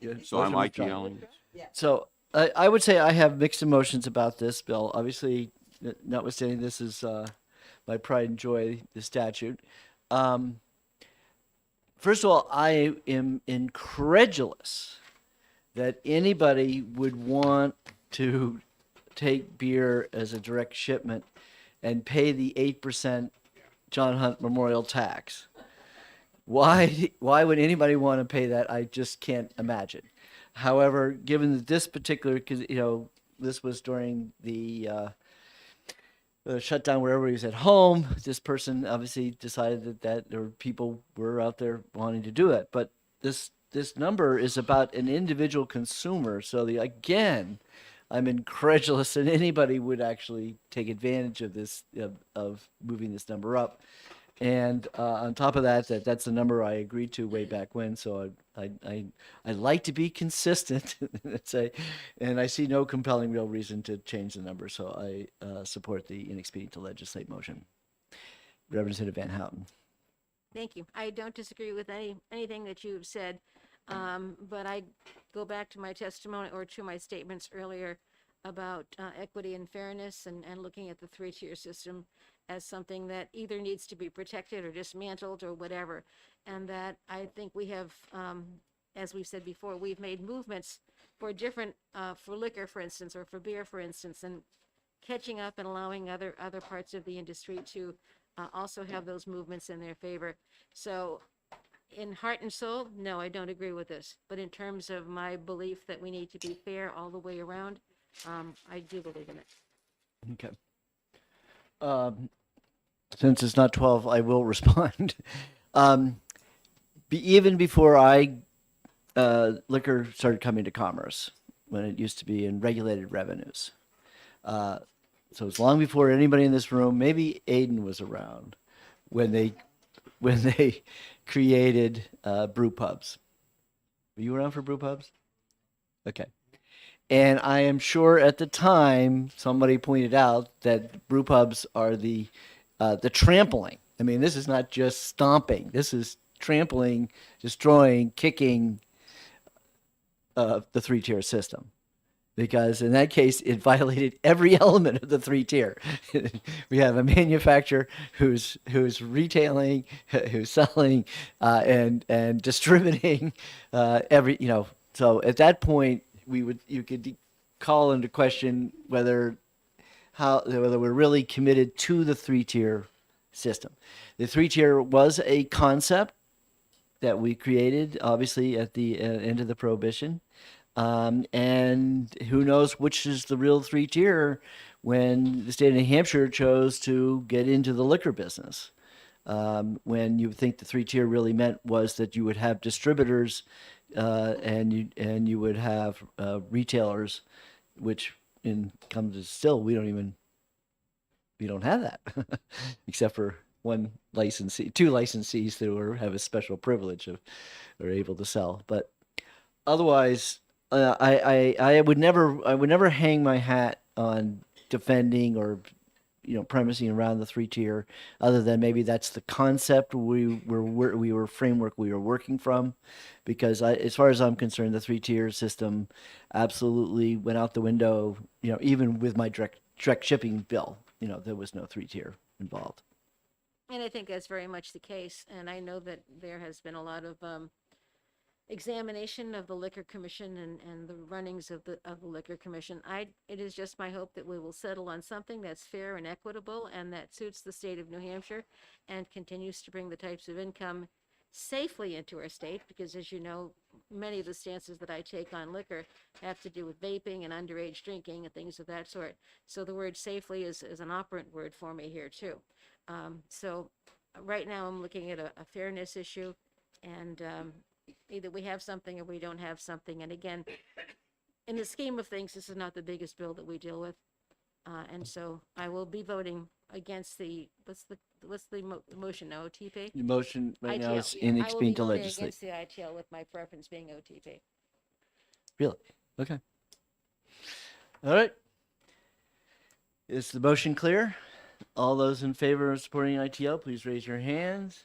Yeah, So I'm motion withdrawn. ITLing. So I would say I have mixed emotions about this bill. Obviously, notwithstanding this is my pride and joy, the statute. First of all, I am incredulous that anybody would want to take beer as a direct shipment and pay the 8% John Hunt Memorial tax. Why would anybody want to pay that? I just can't imagine. However, given that this particular, because this was during the shut down where everybody was at home. This person obviously decided that there were people were out there wanting to do it. But this number is about an individual consumer. So again, I'm incredulous that anybody would actually take advantage of this of moving this number up. And on top of that, that's the number I agreed to way back when. So I like to be consistent and say, and I see no compelling real reason to change the number. So I support the inexpedient to legislate motion. Representative Van Houten. Thank you. I don't disagree with anything that you've said, but I go back to my testimony or to my statements earlier about equity and fairness and looking at the three-tier system as something that either needs to be protected or dismantled or whatever. And that I think we have, as we've said before, we've made movements for different, for liquor, for instance, or for beer, for instance, and catching up and allowing other parts of the industry to also have those movements in their favor. So in heart and soul, no, I don't agree with this. But in terms of my belief that we need to be fair all the way around, I do believe in it. Okay. Since it's not 12, I will respond. Even before liquor started coming to commerce, when it used to be in regulated revenues. So it's long before anybody in this room, maybe Aiden was around, when they created brew pubs. Were you around for brew pubs? Okay. And I am sure at the time somebody pointed out that brew pubs are the trampling. I mean, this is not just stomping. This is trampling, destroying, kicking the three-tier system. Because in that case, it violated every element of the three-tier. We have a manufacturer who's retailing, who's selling, and distributing So at that point, you could call into question whether we're really committed to the three-tier system. The three-tier was a concept that we created, obviously, at the end of the Prohibition. And who knows which is the real three-tier when the state of New Hampshire chose to get into the liquor business. When you think the three-tier really meant was that you would have distributors and you would have retailers, which comes to still we don't have that, except for two licensees that have a special privilege are able to sell. But otherwise, I would never hang my hat on defending or premising around the three-tier, other than maybe that's the concept framework we were working from, because as far as I'm concerned, the three-tier system absolutely went out the window. Even with my direct shipping bill, there was no three-tier involved. And I think that's very much the case. And I know that there has been a lot of examination of the Liquor Commission and the runnings of the Liquor Commission. It is just my hope that we will settle on something that's fair and equitable and that suits the state of New Hampshire and continues to bring the types of income safely into our state, because as you know, many of the stances that I take on liquor have to do with vaping and underage drinking and things of that sort. So the word safely is an operant word for me here too. So right now I'm looking at a fairness issue, and either we have something or we don't have something. And again, in the scheme of things, this is not the biggest bill that we deal with. And so I will be voting against what's the motion, OTP? The motion right now ITL, is yeah. inexpedient to I will be voting legislate. against the ITL with my preference being OTP. Really? Okay. All right. Is the motion clear? All those in favor of supporting ITL, please raise your hands.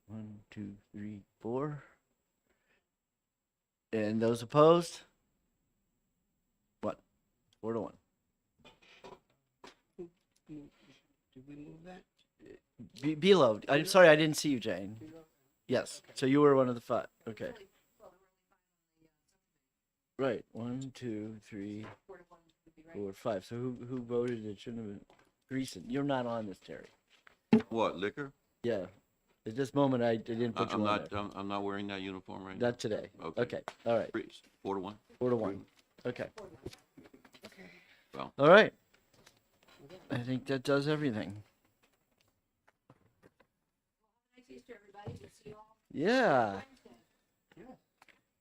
1, 2, 3, 4. And those opposed? What? 4-1. Did we move that? Below. I'm sorry, I didn't see you, Jane. Yes. So you were one of the 5. Okay. Right. 1, 2, 3, 4, 5. So who voted? It shouldn't have been Greason. You're not on this, Terry. What, liquor? Yeah. At this moment, I didn't put you on there. I'm not wearing that uniform right now. Not today. Okay. Okay. All right. 4-1. 4-1. Okay. Well. All right. I think that does everything. Yeah.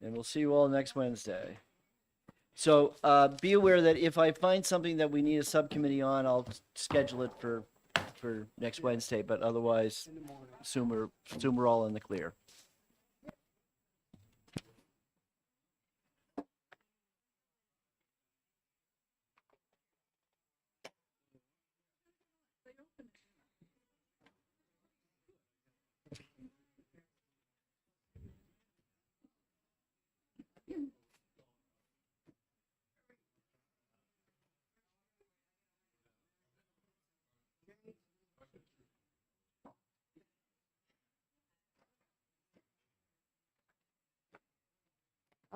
And we'll see you all next Wednesday. So be aware that if I find something that we need a subcommittee on, I'll schedule it for next Wednesday. But otherwise, assume we're all in the clear.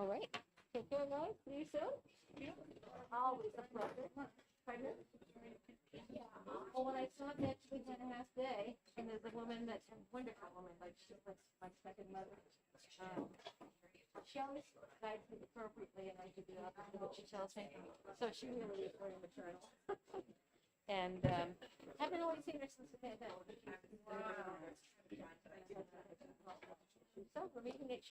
All right. Take care, guys. See you soon. Always a pleasure. Pardon? Yeah. Well, when I saw that she was 2.5 day, and there's a woman that's a wonderful woman, like she's like my second mother. She always guides me appropriately, and I do the opposite of what she tells me. So she really is very maternal. And haven't always seen her since the pandemic. So we're meeting at